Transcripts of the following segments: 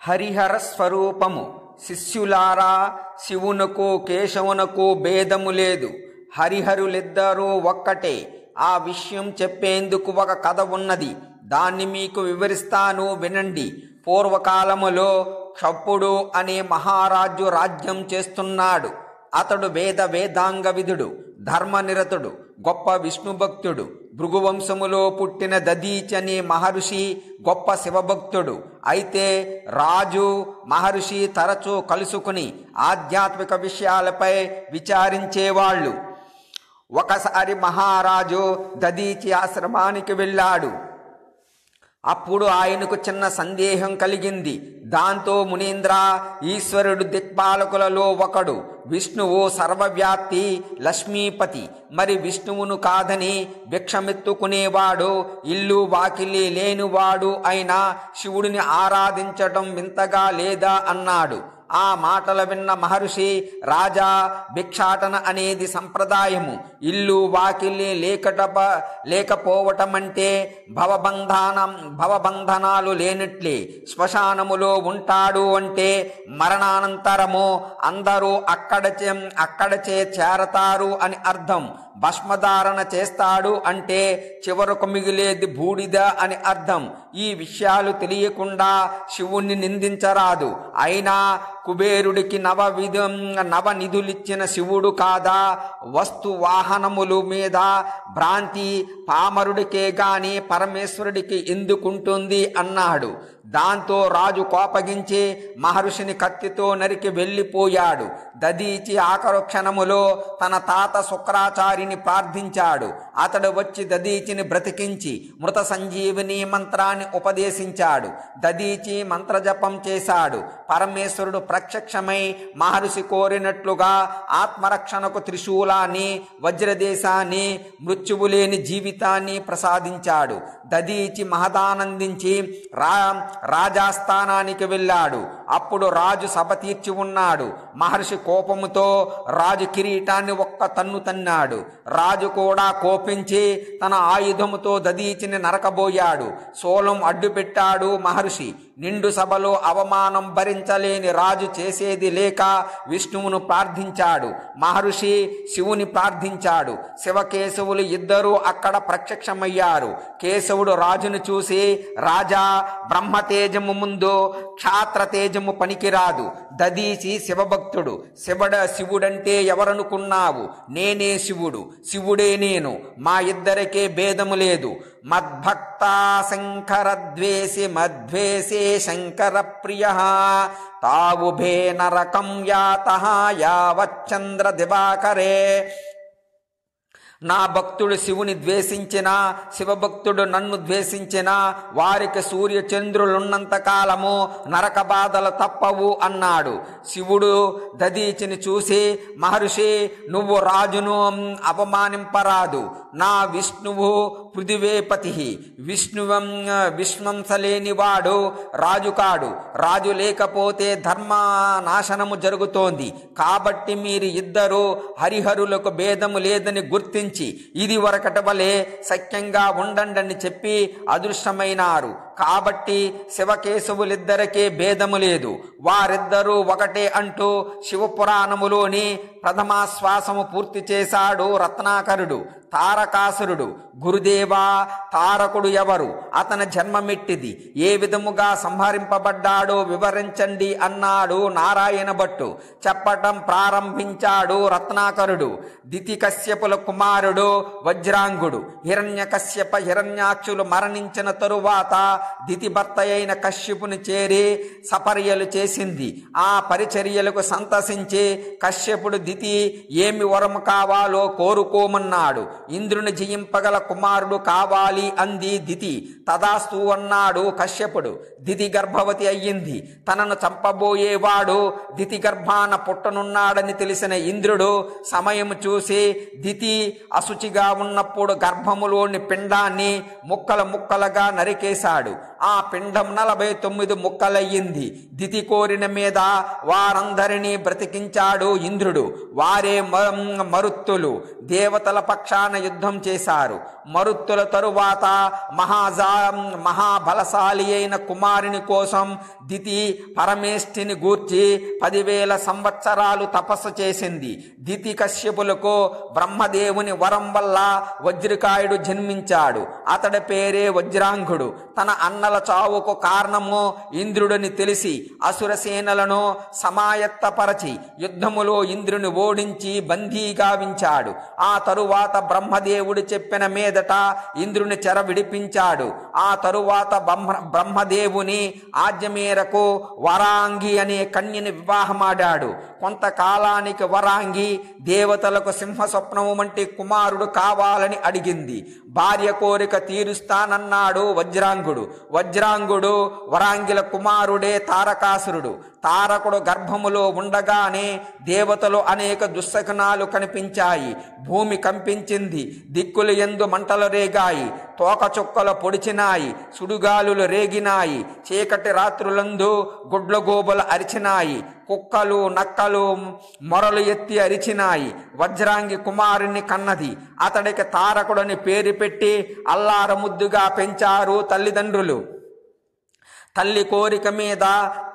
హరిహర స్వరూపము. శిష్యులారా, శివునకు కేశవునకు భేదము లేదు. హరిహరులిద్దరూ ఒక్కటే. ఆ విషయం చెప్పేందుకు ఒక కథ ఉన్నది. దాన్ని మీకు వివరిస్తాను, వినండి. పూర్వకాలములో క్షపుడు అనే మహారాజు రాజ్యం చేస్తున్నాడు. అతడు వేదాంగ విధుడు, ధర్మనిరతుడు, గొప్ప విష్ణుభక్తుడు. భృగువంశములో పుట్టిన దదీచి అనే మహర్షి గొప్ప శివభక్తుడు. అయితే రాజు మహర్షి తరచూ కలుసుకుని ఆధ్యాత్మిక విషయాలపై విచారించేవాళ్ళు. ఒకసారి మహారాజు దదీచి ఆశ్రమానికి వెళ్ళాడు. అప్పుడు ఆయనకు చిన్న సందేహం కలిగింది. దాంతో మునీంద్ర, ఈశ్వరుడు దిక్పాలకులలో ఒకడు. విష్ణువు సర్వవ్యాప్తి, లక్ష్మీపతి. మరి విష్ణువును కాదని భిక్షమెత్తుకునేవాడు, ఇల్లు వాకిలి లేనివాడు అయినా శివుడిని ఆరాధించటం వింతగా లేదా అన్నాడు. ఆ మాటలు విన్న మహర్షి, రాజా, భిక్షాటన అనేది సంప్రదాయము. ఇల్లు వాకిలి లేకపోవటమంటే భవబంధనాలు లేనట్లే. శ్మశానములో ఉంటాడు అంటే మరణానంతరము అందరూ అక్కడచే చేరతారు అని అర్థం. భస్మధారణ చేస్తాడు అంటే చివరకు మిగిలేది బూడిద అని అర్థం. ఈ విషయాలు తెలియకుండా శివుణ్ణి నిందించరాదు. అయినా కుబేరుడికి నవనిధులిచ్చిన శివుడు కాదా? వస్తు వాహనముల మీద భ్రాంతి పామరుడికే గాని పరమేశ్వరుడికి ఎందుకుంటుంది అన్నాడు. దాంతో రాజు కోపగించి మహర్షిని కత్తితో నరికి వెళ్ళిపోయాడు. దదీచి ఆఖరు క్షణములో తన తాత శుక్రాచార్యుని ప్రార్థించాడు. అతడు వచ్చి దదీచిని బ్రతికించి మృత సంజీవిని మంత్రాన్ని ఉపదేశించాడు. దదీచి మంత్రజపం చేశాడు. పరమేశ్వరుడు ప్రత్యక్షమై మహర్షి కోరినట్లుగా ఆత్మరక్షణకు త్రిశూలాన్ని, వజ్రదేశాన్ని, మృత్యువు లేని జీవితాన్ని ప్రసాదించాడు. దదీచి మహదానందించి రాజాస్థానానికి వెళ్ళాడు. అప్పుడు రాజు సభ తీర్చి ఉన్నాడు. మహర్షి కోపముతో రాజు కిరీటాన్ని ఒక్క తన్ను తన్నాడు. రాజు కూడా కోపించి తన ఆయుధముతో దదీచిని నరకబోయాడు. శూలం అడ్డుపెట్టాడు మహర్షి. నిండు సభలో అవమానం భరించలేని రాజు చేసేది లేక విష్ణువును ప్రార్థించాడు. మహర్షి శివుని ప్రార్థించాడు. శివకేశవులు ఇద్దరూ అక్కడ ప్రత్యక్షమయ్యారు. కేశవుడు రాజును చూసి, రాజా, బ్రహ్మతేజము ముందు క్షాత్రతేజము పనికిరాదు. దదీచి శివభక్తుడు. శివుడంటే ఎవరనుకున్నావు? నేనే శివుడు, శివుడే నేను. మా ఇద్దరికే భేదము లేదు. మద్భక్తా శంకర ద్వేషి మద్వేషే శంకర ప్రియ తావుభే నరకం యాతః యావచ్చంద్ర దివాకరే. నా భక్తుడు శివుని ద్వేషించిన, శివభక్తుడు నన్ను ద్వేషించిన వారికి సూర్య చంద్రులున్నంత కాలము నరక బాధలు తప్పవు అన్నాడు. శివుడు దదీచిని చూసి, మహర్షి, నువ్వు రాజును అవమానింపరాదు. నా విష్ణువు పృథివేపతి. విశ్వంసలేనివాడు రాజు కాడు. రాజు లేకపోతే ధర్మ నాశనము జరుగుతోంది. కాబట్టి మీరు ఇద్దరు హరిహరులకు భేదము లేదని గుర్తించి ఇది వరకటి వలె సఖ్యంగా ఉండండి చెప్పి అదృశ్యమైనారు. కాబట్టి శివకేశవులిద్దరికీ భేదము లేదు. వారిద్దరూ ఒకటే అంటూ శివపురాణములోని ప్రథమాశ్వాసము పూర్తి చేశాడు రత్నాకరుడు. తారకాసురుడు. గురుదేవా, తారకుడు ఎవరు? అతని జన్మమెట్టిది? ఏ విధముగా సంహరింపబడ్డాడో వివరించండి అన్నాడు నారాయణ భట్టు. చెప్పటం ప్రారంభించాడు రత్నాకరుడు. దితికశ్యపుల కుమారుడు వజ్రాంగుడు. హిరణ్యకశ్యప, హిరణ్యాక్షులు మరణించిన తరువాత దితి భర్త అయిన కశ్యపుని చేరి సపర్యలు చేసింది. ఆ పరిచర్యలకు సంతసించి కశ్యపుడు దితి ఏమి వరము కావాలో కోరుకోమన్నాడు. ఇంద్రుని జయింపగల కుమారుడు కావాలి అంది దితి. తదాస్తు అన్నాడు కశ్యపుడు. దితి గర్భవతి అయ్యింది. తనను చంపబోయేవాడు దితి గర్భాన పుట్టనున్నాడని తెలిసిన ఇంద్రుడు సమయం చూసి దితి అశుచిగా ఉన్నప్పుడు గర్భములోని పిండాన్ని ముక్కలుగా నరికేశాడు. ఆ పిండం 49 ముక్కలయ్యింది. దితి కోరిన మీద వారందరినీ బ్రతికించాడు ఇంద్రుడు. వారే మరుత్తులు. దేవతల పక్షాన యుద్ధం చేశారు. మరుత్తుల తరువాత మహాబలశాలి అయిన కుమారుని కోసం దితి పరమేష్ఠిని గూర్చి 10,000 సంవత్సరాలు తపస్సు చేసింది. దితి కశ్యపులకు బ్రహ్మదేవుని వరం వల్ల వజ్రకాయుడు జన్మించాడు. అతడి పేరే వజ్రాంగుడు. తన అన్నల చావుకు కారణము ఇంద్రుడిని తెలిసి అసురసేనలను సమాయత్తపరచి యుద్ధములో ఇంద్రుని ఓడించి బందీగా వించాడు. ఆ తరువాత బ్రహ్మదేవుడు చెప్పిన మీదట ఇంద్రుని చెర విడిపించాడు. ఆ తరువాత బ్రహ్మదేవుని ఆజ్ఞ మేరకు వరాంగి అనే కన్యని వివాహమాడాడు. కొంతకాలానికి వరాంగి దేవతలకు సింహ స్వప్నము వంటి కుమారుడు కావాలని అడిగింది. భార్య కోరిక తీరుస్తానన్నాడు వజ్రాంగుడు. వజ్రాంగుడు వరాంగిల కుమారుడే తారకాసురుడు. తారకుడు గర్భములో ఉండగానే దేవతలు అనేక దుశ్శకునాలు కనిపించాయి. భూమి కంపించింది. దిక్కులు యందు మంటలు రేగాయి. తోకచుక్కలు పొడిచినాయి. సుడుగాలులు రేగినాయి. చీకటి రాత్రులందు గుడ్లగోబులు అరిచినాయి. కుక్కలు నక్కలు మొరలు ఎత్తి అరిచినాయి. వజ్రాంగి కుమారుణ్ణి కన్నది. అతడికి తారకుడని పేరు పెట్టి అల్లారముద్దుగా పెంచారు తల్లిదండ్రులు. తల్లి కోరిక మీద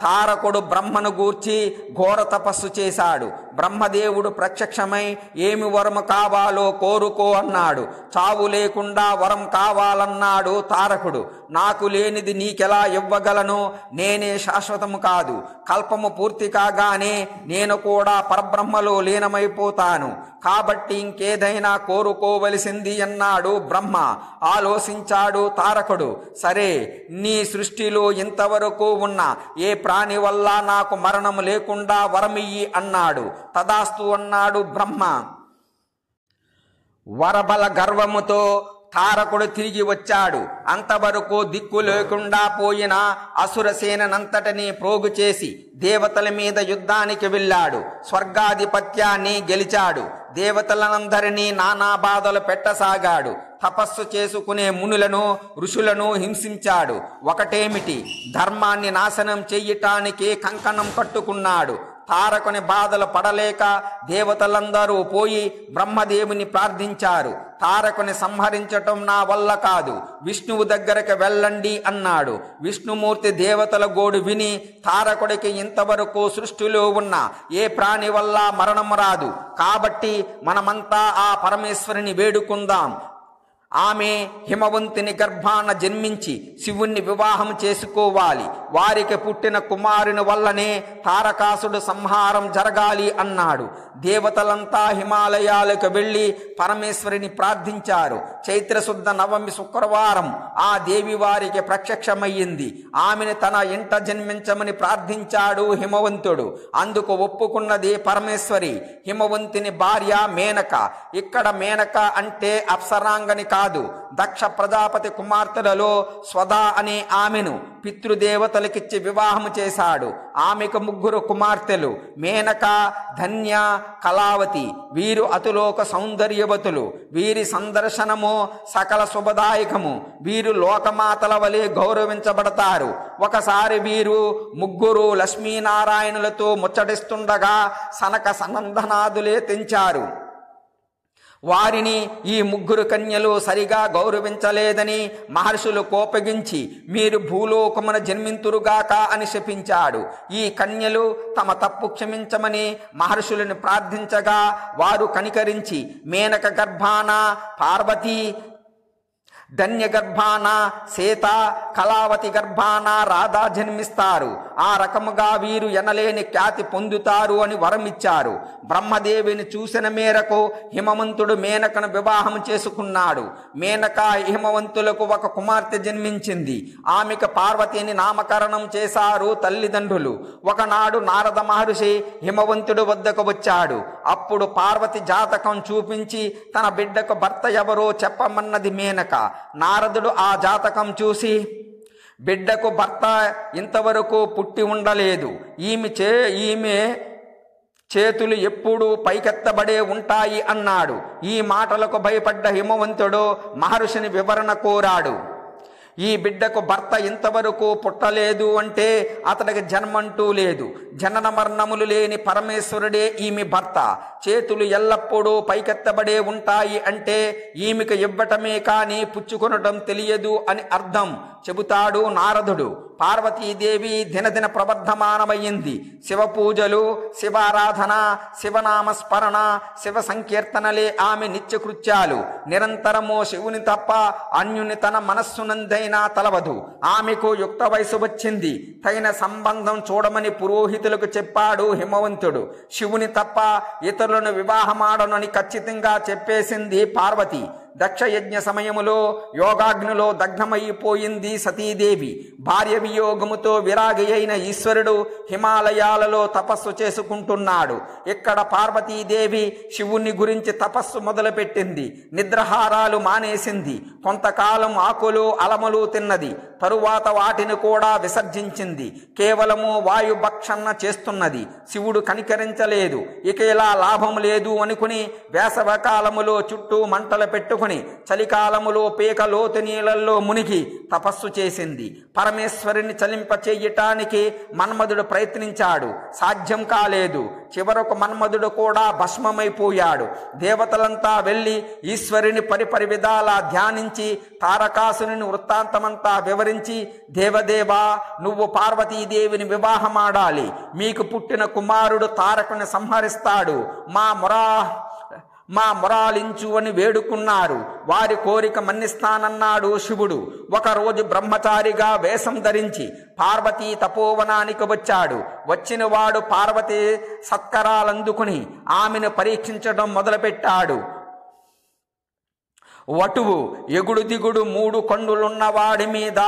తారకుడు బ్రహ్మను గూర్చి ఘోర తపస్సు చేశాడు. బ్రహ్మదేవుడు ప్రత్యక్షమై ఏమి వరము కావాలో కోరుకో అన్నాడు. చావు లేకుండా వరం కావాలన్నాడు తారకుడు. నాకు లేనిది నీకెలా ఇవ్వగలను? నేనే శాశ్వతము కాదు. కల్పము పూర్తి కాగానే నేను కూడా పరబ్రహ్మలో లీనమైపోతాను. కాబట్టి ఇంకేదైనా కోరుకోవలసింది అన్నాడు బ్రహ్మ. ఆలోచించాడు తారకుడు. సరే, నీ సృష్టిలో ఇంతవరకు ఉన్న ఏ ప్రాణి వల్ల నాకు మరణము లేకుండా వరమియ్యి అన్నాడు. తదాస్తు అన్నాడు బ్రహ్మ. వరబల గర్వముతో తారకుడు తిరిగి వచ్చాడు. అంతవరకు దిక్కు లేకుండా పోయిన అసురసేనంతటినీ ప్రోగు చేసి దేవతల మీద యుద్ధానికి వెళ్ళాడు. స్వర్గాధిపత్యాన్ని గెలిచాడు. దేవతలనందరినీ నానా బాధలు పెట్టసాగాడు. తపస్సు చేసుకునే మునులను ఋషులను హింసించాడు. ఒకటేమిటి, ధర్మాన్ని నాశనం చెయ్యటానికి కంకణం కట్టుకున్నాడు. తారకుని బాధలు పడలేక దేవతలందరూ పోయి బ్రహ్మదేవుని ప్రార్థించారు. తారకుని సంహరించటం నా వల్ల కాదు, విష్ణువు దగ్గరకు వెళ్ళండి అన్నాడు. విష్ణుమూర్తి దేవతల గోడు విని తారకుడికి ఇంతవరకు సృష్టిలో ఉన్న ఏ ప్రాణి వల్ల మరణం రాదు. కాబట్టి మనమంతా ఆ పరమేశ్వరుని వేడుకుందాం. ఆమె హిమవంతుని గర్భాన జన్మించి శివుణ్ణి వివాహం చేసుకోవాలి. వారికి పుట్టిన కుమారుని వల్లనే తారకాసుడు సంహారం జరగాలి అన్నాడు. దేవతలంతా హిమాలయాలకు వెళ్ళి పరమేశ్వరిని ప్రార్థించారు. చైత్రశుద్ధ నవమి శుక్రవారం ఆ దేవి వారికి ప్రత్యక్షమయ్యింది. ఆమెను తన ఇంట జన్మించమని ప్రార్థించాడు హిమవంతుడు. అందుకు ఒప్పుకున్నది పరమేశ్వరి. హిమవంతుని భార్య మేనక. ఇక్కడ మేనక అంటే అప్సరాంగని కాదు. దక్ష ప్రజాపతి కుమార్తెలలో స్వదా అనే ఆమెను పితృదేవతలకిచ్చి వివాహం చేశాడు. ఆమెకు 3 కుమార్తెలు, మేనక, ధన్య, కళావతి. వీరు అతులోక సౌందర్యవతులు. వీరి సందర్శనము సకల శుభదాయకము. వీరు లోకమాతల వలె గౌరవించబడతారు. ఒకసారి వీరు 3 లక్ష్మీనారాయణులతో ముచ్చటిస్తుండగా సనక సనందనాదులే తెంచారు. వారిని ఈ 3 కన్యలు సరిగా గౌరవించలేదని మహర్షులు కోపగించి మీరు భూలోకమున జన్మింతురుగాక అని శపించాడు. ఈ కన్యలు తమ తప్పు క్షమించమని మహర్షులను ప్రార్థించగా వారు కనికరించి మేనక గర్భాన పార్వతి, ధన్య గర్భాన సీత, కళావతి గర్భాన రాధా జన్మిస్తారు. ఆ రకముగా వీరు ఎనలేని ఖ్యాతి పొందుతారు అని వరమిచ్చారు. బ్రహ్మదేవిని చూసిన మేరకు హిమవంతుడు మేనకను వివాహం చేసుకున్నాడు. మేనక హిమవంతులకు ఒక కుమార్తె జన్మించింది. ఆమెకు పార్వతిని నామకరణం చేశారు తల్లిదండ్రులు. ఒకనాడు నారద మహర్షి హిమవంతుడు వద్దకు వచ్చాడు. అప్పుడు పార్వతి జాతకం చూపించి తన బిడ్డకు భర్త ఎవరో చెప్పమన్నది మేనక. నారదుడు ఆ జాతకం చూసి బిడ్డకు భర్త ఇంతవరకు పుట్టి ఉండలేదు, ఈమె చేతులు ఎప్పుడూ పైకెత్తబడే ఉంటాయి అన్నాడు. ఈ మాటలకు భయపడ్డ హిమవంతుడు మహర్షిని వివరణ కోరాడు. ఈ బిడ్డకు భర్త ఇంతవరకు పుట్టలేదు అంటే అతడికి జన్మంటూ లేదు. జనన మరణములు లేని పరమేశ్వరుడే ఈమె భర్త. చేతులు ఎల్లప్పుడూ పైకెత్తబడే ఉంటాయి అంటే ఈమెకు ఇవ్వటమే కానీ పుచ్చుకొనటం తెలియదు అని అర్థం చెబుతాడు నారదుడు. పార్వతీదేవి దినదిన ప్రవర్ధమానమయ్యింది. శివ పూజలు, శివారాధన, శివనామస్మరణ, శివ సంకీర్తనలే ఆమె నిత్యకృత్యాలు. నిరంతరము శివుని తప్ప అన్యుని తన మనస్సునందైనా తలవదు. ఆమెకు యుక్త వయసు వచ్చింది. తగిన సంబంధం చూడమని పురోహితులకు చెప్పాడు హిమవంతుడు. శివుని తప్ప ఇతరులను వివాహమాడనని ఖచ్చితంగా చెప్పేసింది పార్వతి. దక్షయజ్ఞ సమయములో యోగాగ్నిలో దగ్ధమైపోయింది సతీదేవి. భార్య వియోగముతో విరాగి అయిన ఈశ్వరుడు హిమాలయాలలో తపస్సు చేసుకుంటున్నాడు. ఇక్కడ పార్వతీదేవి శివుని గురించి తపస్సు మొదలుపెట్టింది. నిద్రహారాలు మానేసింది. కొంతకాలం ఆకులు అలములు తిన్నది. తరువాత వాటిని కూడా విసర్జించింది. కేవలము వాయుభక్షణ చేస్తున్నది. శివుడు కనికరించలేదు. ఇక ఇలా లాభం లేదు అనుకుని వేసవకాలములో చుట్టూ మంటలు పెట్టుకుని చలికాలములో పీక లోతు నీళ్ళల్లో మునిగి తపస్సు చేసింది. పరమేశ్వరుని చలింపచేయటానికి మన్మధుడు ప్రయత్నించాడు. సాధ్యం కాలేదు. చివరకు మన్మధుడు కూడా భస్మమైపోయాడు. దేవతలంతా వెళ్ళి ఈశ్వరుని పరిపరి విధాలా ధ్యానించి తారకాసుని వృత్తాంతమంతా వివరించి, దేవదేవా, నువ్వు పార్వతీదేవిని వివాహమాడాలి. మీకు పుట్టిన కుమారుడు తారకుని సంహరిస్తాడు. మా మొరాలించు అని వేడుకున్నారు. వారి కోరిక మన్నిస్తానన్నాడు శివుడు. ఒకరోజు బ్రహ్మచారిగా వేషం ధరించి పార్వతీ తపోవనానికి వచ్చాడు. వచ్చిన వాడు పార్వతీ సత్కరాలందుకుని ఆమెను పరీక్షించడం మొదలుపెట్టాడు. వటువు, ఎగుడు దిగుడు 3 కన్నులున్నవాడి మీద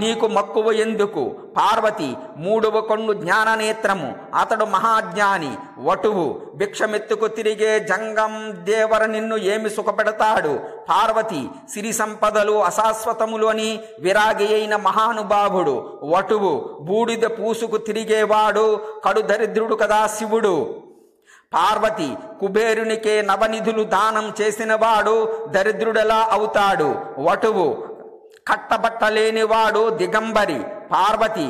నీకు మక్కువ ఎందుకు? పార్వతి, 3వ కన్ను జ్ఞాననేత్రము. అతడు మహాజ్ఞాని. వటువు, భిక్షమెత్తుకు తిరిగే జంగం దేవర నిన్ను ఏమి సుఖపెడతాడు? పార్వతి, సిరి సంపదలు అశాశ్వతములు అని విరాగి అయిన మహానుభావుడు. వటువు, బూడిద పూసుకు తిరిగేవాడు కడు దరిద్రుడు కదా శివుడు. పార్వతి, కుబేరునికే నవనిధులు దానం చేసినవాడు దరిద్రుడెలా అవుతాడు? వటువు, కట్టబట్టలేనివాడు దిగంబరి. పార్వతి,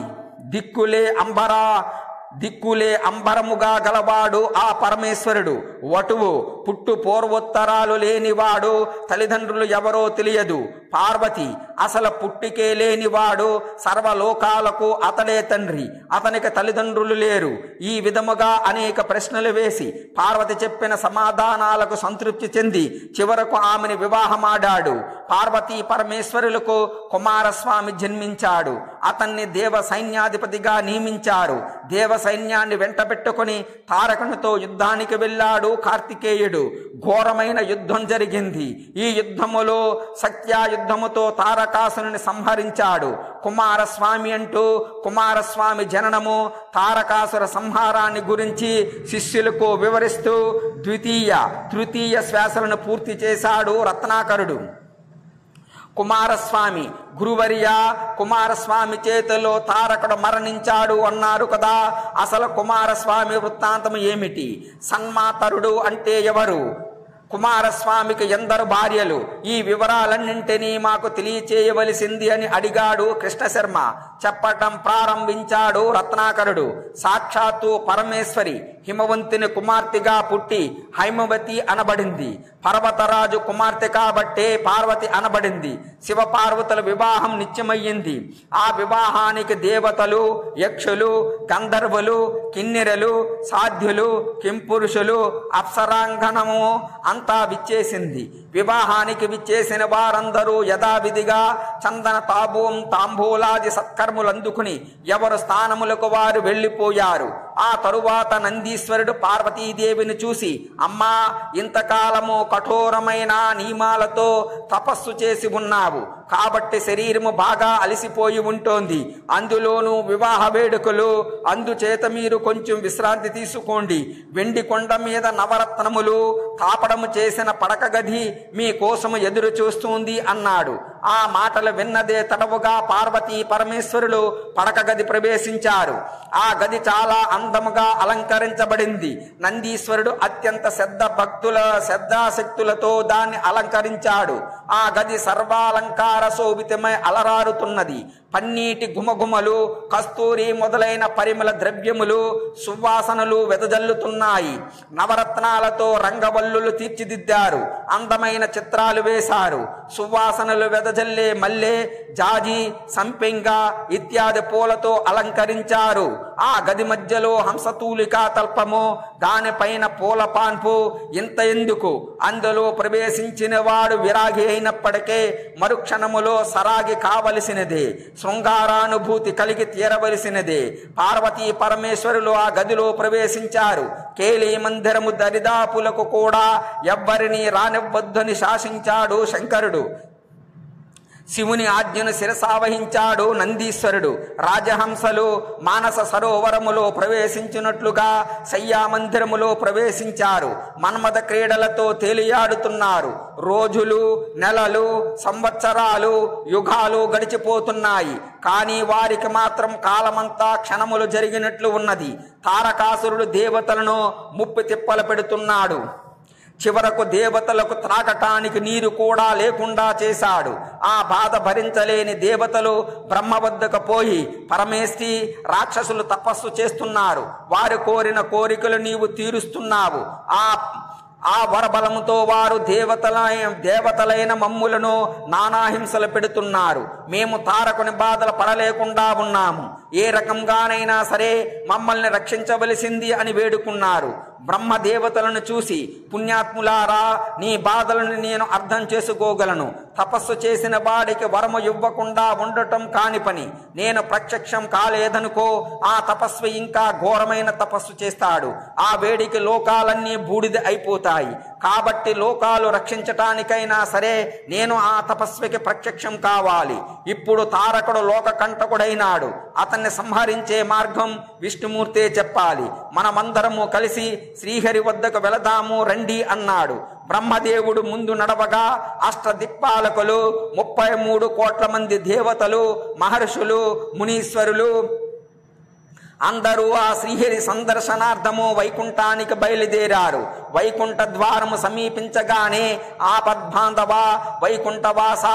దిక్కులే అంబరముగా గలవాడు ఆ పరమేశ్వరుడు. వటువు, పుట్టు పూర్వోత్తరాలు లేనివాడు తల్లిదండ్రులు ఎవరో తెలియదు. పార్వతి, అసలు పుట్టికే లేనివాడు సర్వలోకాలకు అతడే తండ్రి. అతనికి తల్లిదండ్రులు లేరు. ఈ విధముగా అనేక ప్రశ్నలు వేసి పార్వతి చెప్పిన సమాధానాలకు సంతృప్తి చెంది చివరకు ఆమెను వివాహమాడాడు. పార్వతీ పరమేశ్వరులకు కుమారస్వామి జన్మించాడు. అతన్ని దేవ సైన్యాధిపతిగా నియమించారు. దేవ సైన్యాన్ని వెంట పెట్టుకుని తారకునితో యుద్ధానికి వెళ్ళాడు కార్తికేయుడు. ఘోరమైన యుద్ధం జరిగింది. ఈ యుద్ధములో సత్యాయుద్ధముతో తారకాసుని సంహరించాడు. కుమారస్వామి అంటూ కుమారస్వామి జననము, తారకాసుర సంహారాన్ని గురించి శిష్యులకు వివరిస్తూ తృతీయ శ్వాసలను పూర్తి చేశాడు రత్నాకరుడు. కుమారస్వామి, గురువర్య, కుమారస్వామి చేతిలో తారకుడు మరణించాడు అన్నారు కదా. అసలు కుమారస్వామి వృత్తాంతం ఏమిటి? సన్మాతరుడు అంటే ఎవరు? కుమారస్వామికి ఎందరు భార్యలు? ఈ వివరాలన్నింటినీ మాకు తెలియచేయవలసింది అని అడిగాడు కృష్ణశర్మ. చెప్పటం ప్రారంభించాడు రత్నాకరుడు. సాక్షాత్తు పరమేశ్వరి హిమవంతుని కుమార్తెగా పుట్టి హైమవతి అనబడింది. పర్వతరాజు కుమార్తె కాబట్టే పార్వతి అనబడింది. శివ పార్వతుల వివాహం నిత్యమయ్యింది. ఆ వివాహానికి దేవతలు, యక్షులు, గంధర్వులు, కిన్నెరలు, సాధ్యులు, కింపురుషులు, అప్సరాంగణము అంతా విచ్చేసింది. వివాహానికి విచ్చేసిన వారందరూ యథావిధిగా చందన తాంబూలాది సత్కర్ములు అందుకుని ఎవరు స్థానములకు వారు వెళ్ళిపోయారు. ఆ తరువాత నందీశ్వరుడు పార్వతీదేవిని చూసి, అమ్మా, ఇంతకాలము కఠోరమైన నియమాలతో తపస్సు చేసి ఉన్నావు కాబట్టి శరీరము బాగా అలసిపోయి ఉంటోంది. అందులోనూ వివాహ వేడుకలు, అందుచేత మీరు కొంచెం విశ్రాంతి తీసుకోండి. వెండి కొండ మీద నవరత్నములు తాపడము చేసిన పడక గది మీ కోసము ఎదురు చూస్తుంది అన్నాడు. ఆ మాటలు విన్నదే తడవుగా పార్వతీ పరమేశ్వరులు పడక గది ప్రవేశించారు. ఆ గది చాలా అందముగా అలంకరించబడింది. నందీశ్వరుడు అత్యంత శ్రద్ధాశక్తులతో దాన్ని అలంకరించాడు. ఆ గది సర్వాలంకార శోభితమై అలరారుతున్నది. పన్నీటి గుమగుమలు, కస్తూరి మొదలైన పరిమళ ద్రవ్యములు, సువాసనలు వెదజల్లుతున్నాయి. నవరత్నాలతో రంగవల్లులు తీర్చిదిద్దారు. అందమైన చిత్రాలు వేశారు. సువాసనలు వెదజల్లే మల్లె, జాజి, సంపెంగ ఇత్యాది పూలతో అలంకరించారు. ఆ గది మధ్యలో హంసతూలికా తల్పము, దానిపైన పూల పాన్పు. ఇంత ఎందుకు? అందులో ప్రవేశించిన వాడు విరాగి అయినప్పటికే మరుక్షణములో సరాగి కావలసినదే, శృంగారానుభూతి కలిగి తీరవలసినదే. పార్వతీ పరమేశ్వరులు ఆ గదిలో ప్రవేశించారు. కేళీ మందిరము దరిదాపులకు కూడా ఎవ్వరినీ రానివ్వద్దని శాసించాడు శంకరుడు. శివుని ఆజ్ఞను శిరసావహించాడు నందీశ్వరుడు. రాజహంసలు మానస సరోవరములో ప్రవేశించినట్లుగా శయ్యామందిరములో ప్రవేశించారు. మన్మథ క్రీడలతో తేలియాడుతున్నారు. రోజులు, నెలలు, సంవత్సరాలు, యుగాలు గడిచిపోతున్నాయి. కానీ వారికి మాత్రం కాలమంతా క్షణములు జరిగినట్లు ఉన్నది. తారకాసురుడు దేవతలను ముప్పు తిప్పలు పెడుతున్నాడు. చివరకు దేవతలకు త్రాగటానికి నీరు కూడా లేకుండా చేశాడు. ఆ బాధ భరించలేని దేవతలు బ్రహ్మ వద్దకు పోయి, పరమేశ్వరి, రాక్షసులు తపస్సు చేస్తున్నారు. వారు కోరిన కోరికలు నీవు తీరుస్తున్నావు. ఆ వరబలముతో వారు దేవతలైన మమ్ములను నానాహింసలు పెడుతున్నారు. మేము తారకుని బాధలు పడలేకుండా ఉన్నాము. ఏ రకంగానైనా సరే మమ్మల్ని రక్షించవలసింది అని వేడుకున్నారు. బ్రహ్మ దేవతలను చూసి, పుణ్యాత్ములారా, నీ బాధలను నేను అర్థం చేసుకోగలను. తపస్సు చేసిన వాడికి వరము ఇవ్వకుండా ఉండటం కాని పని. నేను ప్రత్యక్షం కాలేదనుకో, ఆ తపస్వి ఇంకా ఘోరమైన తపస్సు చేస్తాడు. ఆ వేడికి లోకాలన్నీ బూడిద అయిపోతాయి. కాబట్టి లోకాలు రక్షించటానికైనా సరే నేను ఆ తపస్వికి ప్రత్యక్షం కావాలి. ఇప్పుడు తారకుడు లోక కంటకుడైనాడు. అతన్ని సంహరించే మార్గం విష్ణుమూర్తే చెప్పాలి. మనమందరము కలిసి శ్రీహరి వద్దకు వెళదాము రండి అన్నాడు. బ్రహ్మదేవుడు ముందు నడవగా అష్టదిక్పాలకులు, 33 కోట్ల మంది దేవతలు, మహర్షులు, మునీశ్వరులు అందరూ ఆ శ్రీహరి సందర్శనార్థము వైకుంఠానికి బయలుదేరారు. వైకుంఠ ద్వారము సమీపించగానే ఆపద్బాంధవ, వైకుంఠవాస,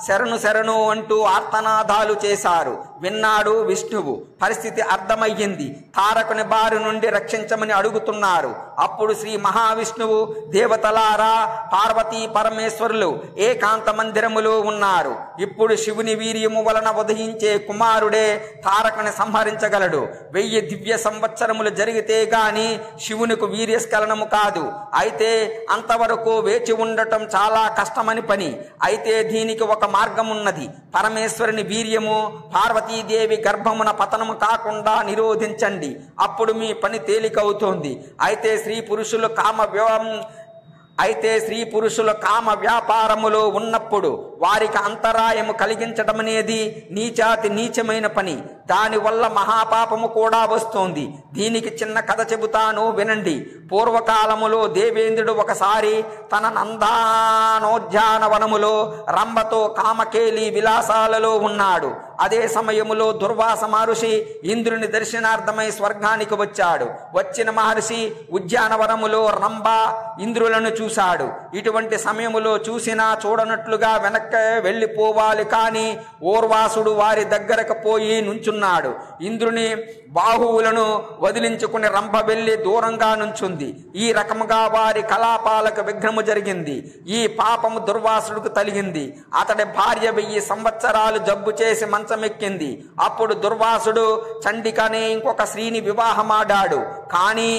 శరణు శరణు అంటూ ఆర్తనాదాలు చేశారు. విన్నాడు విష్ణువు. పరిస్థితి అర్థమయ్యింది. తారకుని బారి నుండి రక్షించమని అడుగుతున్నారు. అప్పుడు శ్రీ మహావిష్ణువు, దేవతలారా, పార్వతీ పరమేశ్వరులు ఏకాంత మందిరములో ఉన్నారు. ఇప్పుడు శివుని వీర్యము వలన ఉదయించే కుమారుడే తారకుని సంహరించగలడు. 1000 దివ్య సంవత్సరములు జరిగితే గాని శివునికి వీర్యస్ఖలనము కాదు. అయితే అంతవరకు వేచి ఉండటం చాలా కష్టమని పని. అయితే దీనికి ఒక మార్గం ఉన్నది. పరమేశ్వరుని వీర్యము పార్వతీదేవి గర్భమున పతనము కాకుండా నిరోధించండి. అప్పుడు మీ పని తేలికవుతోంది. అయితే స్త్రీ పురుషుల కామ వ్యాపారములో ఉన్నప్పుడు వారికి అంతరాయము కలిగించడం అనేది నీచాతి నీచమైన పని. దానివల్ల మహాపాపము కూడా వస్తోంది. దీనికి చిన్న కథ చెబుతాను, వినండి. పూర్వకాలములో దేవేంద్రుడు ఒకసారి తన నందానోద్యానవనములో రంభతో కామకేలి విలాసాలలో ఉన్నాడు. అదే సమయములో దుర్వాస మహర్షి ఇంద్రుని దర్శనార్థమై స్వర్గానికి వచ్చాడు. వచ్చిన మహర్షి ఉద్యానవనములో రంభ, ఇంద్రులను చూశాడు. ఇటువంటి సమయములో చూసినా చూడనట్లుగా వెనక్కి వెళ్ళిపోవాలి. కానీ ఓర్వాసుడు వారి దగ్గరకు పోయి నుంచున్నాడు. ఇంద్రుని బాహువులను వదిలించుకుని రంభ వెళ్ళి దూరంగా నుంచుంది. ఈ రకముగా వారి కలాపాలకు విఘ్నము జరిగింది. ఈ పాపము దుర్వాసుడికి తలిగింది. అతడి భార్య 1000 సంవత్సరాలు జబ్బు చేసి మంచమెక్కింది. అప్పుడు దుర్వాసుడు చండికనే ఇంకొక స్త్రీని వివాహమాడాడు. కానీ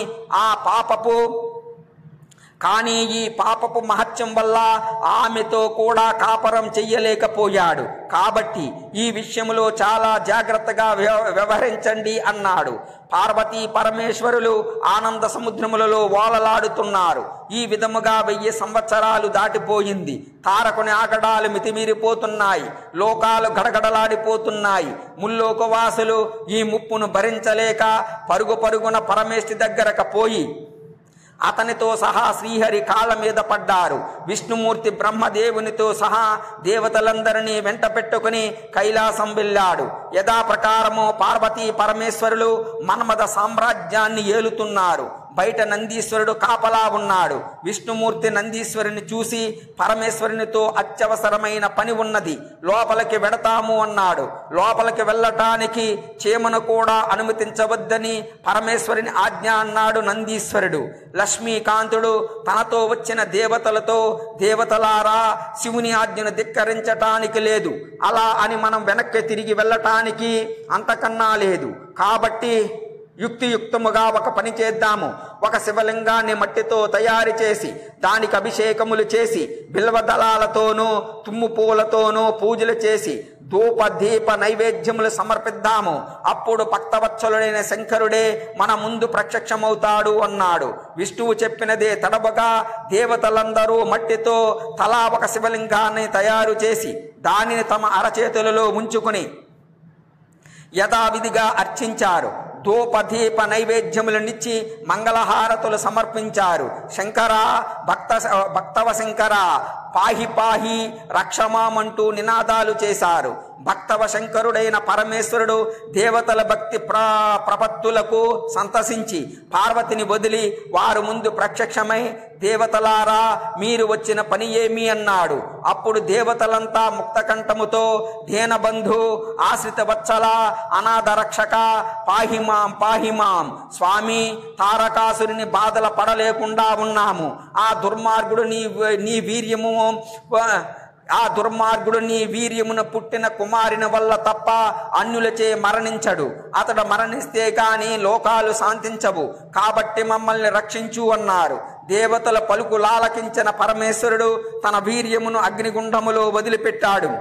ఈ పాపపు మహత్యం వల్ల ఆమెతో కూడా కాపరం చెయ్యలేకపోయాడు. కాబట్టి ఈ విషయంలో చాలా జాగ్రత్తగా వ్యవహరించండి అన్నాడు. పార్వతీ పరమేశ్వరులు ఆనంద సముద్రములలో ఓలలాడుతున్నారు. ఈ విధముగా 1000 సంవత్సరాలు దాటిపోయింది. తారకుని ఆగడాలు మితిమీరిపోతున్నాయి. లోకాలు గడగడలాడిపోతున్నాయి. ముల్లోకవాసులు ఈ ముప్పును భరించలేక పరుగున పరమేశ్వరి దగ్గరకు పోయి అతనితో సహా శ్రీహరి కాళ్ళ మీద పడ్డారు. విష్ణుమూర్తి బ్రహ్మదేవునితో సహా దేవతలందరినీ వెంట పెట్టుకుని కైలాసం వెళ్ళాడు. యథాప్రకారము పార్వతీ పరమేశ్వరులు మన్మథ సామ్రాజ్యాన్ని ఏలుతున్నారు. బయట నందీశ్వరుడు కాపలా ఉన్నాడు. విష్ణుమూర్తి నందీశ్వరుని చూసి పరమేశ్వరునితో అత్యవసరమైన పని ఉన్నది, లోపలికి వెడతాము అన్నాడు. లోపలికి వెళ్ళటానికి చీమను కూడా అనుమతించవద్దని పరమేశ్వరుని ఆజ్ఞ అన్నాడు నందీశ్వరుడు. లక్ష్మీకాంతుడు తనతో వచ్చిన దేవతలతో, దేవతలారా శివుని ఆజ్ఞను ధిక్కరించటానికి లేదు, అలా అని మనం వెనక్కి తిరిగి వెళ్ళటానికి అంతకన్నా లేదు. కాబట్టి యుక్తియుక్తముగా ఒక పని చేద్దాము. ఒక శివలింగాన్ని మట్టితో తయారు చేసి దానికి అభిషేకములు చేసి బిల్వదళాలతోనూ తుమ్ము పూలతోనూ పూజలు చేసి ధూప దీప నైవేద్యములు సమర్పిద్దాము. అప్పుడు భక్తవత్సలుడైన శంకరుడే మన ముందు ప్రత్యక్షమవుతాడు అన్నాడు. విష్ణువు చెప్పినదే తడబగా దేవతలందరూ మట్టితో తలా ఒక శివలింగాన్ని తయారు చేసి దానిని తమ అరచేతులలో ఉంచుకుని యథావిధిగా అర్చించారు. ధూపదీప నైవేద్యములనిచ్చి మంగళహారతులు సమర్పించారు. శంకర భక్తవ శంకర పాహి పాహి రక్షమామంటూ నినాదాలు చేశారు. భక్తవ శంకరుడైన పరమేశ్వరుడు దేవతల భక్తి ప్రపత్తులకు సంతసించి పార్వతిని వదిలి వారు ముందు ప్రత్యక్షమై, దేవతలారా మీరు వచ్చిన పని ఏమి అన్నాడు. అప్పుడు దేవతలంతా ముక్తకంఠముతో దీనబంధు, ఆశ్రిత వత్సల, అనాథ రక్షక, పాహిమాం పాహిమాం, స్వామి తారకాసురుని బాధల పడలేకుండా ఉన్నాము. ఆ దుర్మార్గుడు నీ వీర్యము నీ వీర్యమున పుట్టిన కుమారుని వల్ల తప్ప అన్యులచే మరణించడు. అతడు మరణిస్తే గాని లోకాలు శాంతించవు. కాబట్టి మమ్మల్ని రక్షించు అన్నారు. దేవతల పలుకులాలకించిన పరమేశ్వరుడు తన వీర్యమును అగ్నిగుండములో వదిలిపెట్టాడు.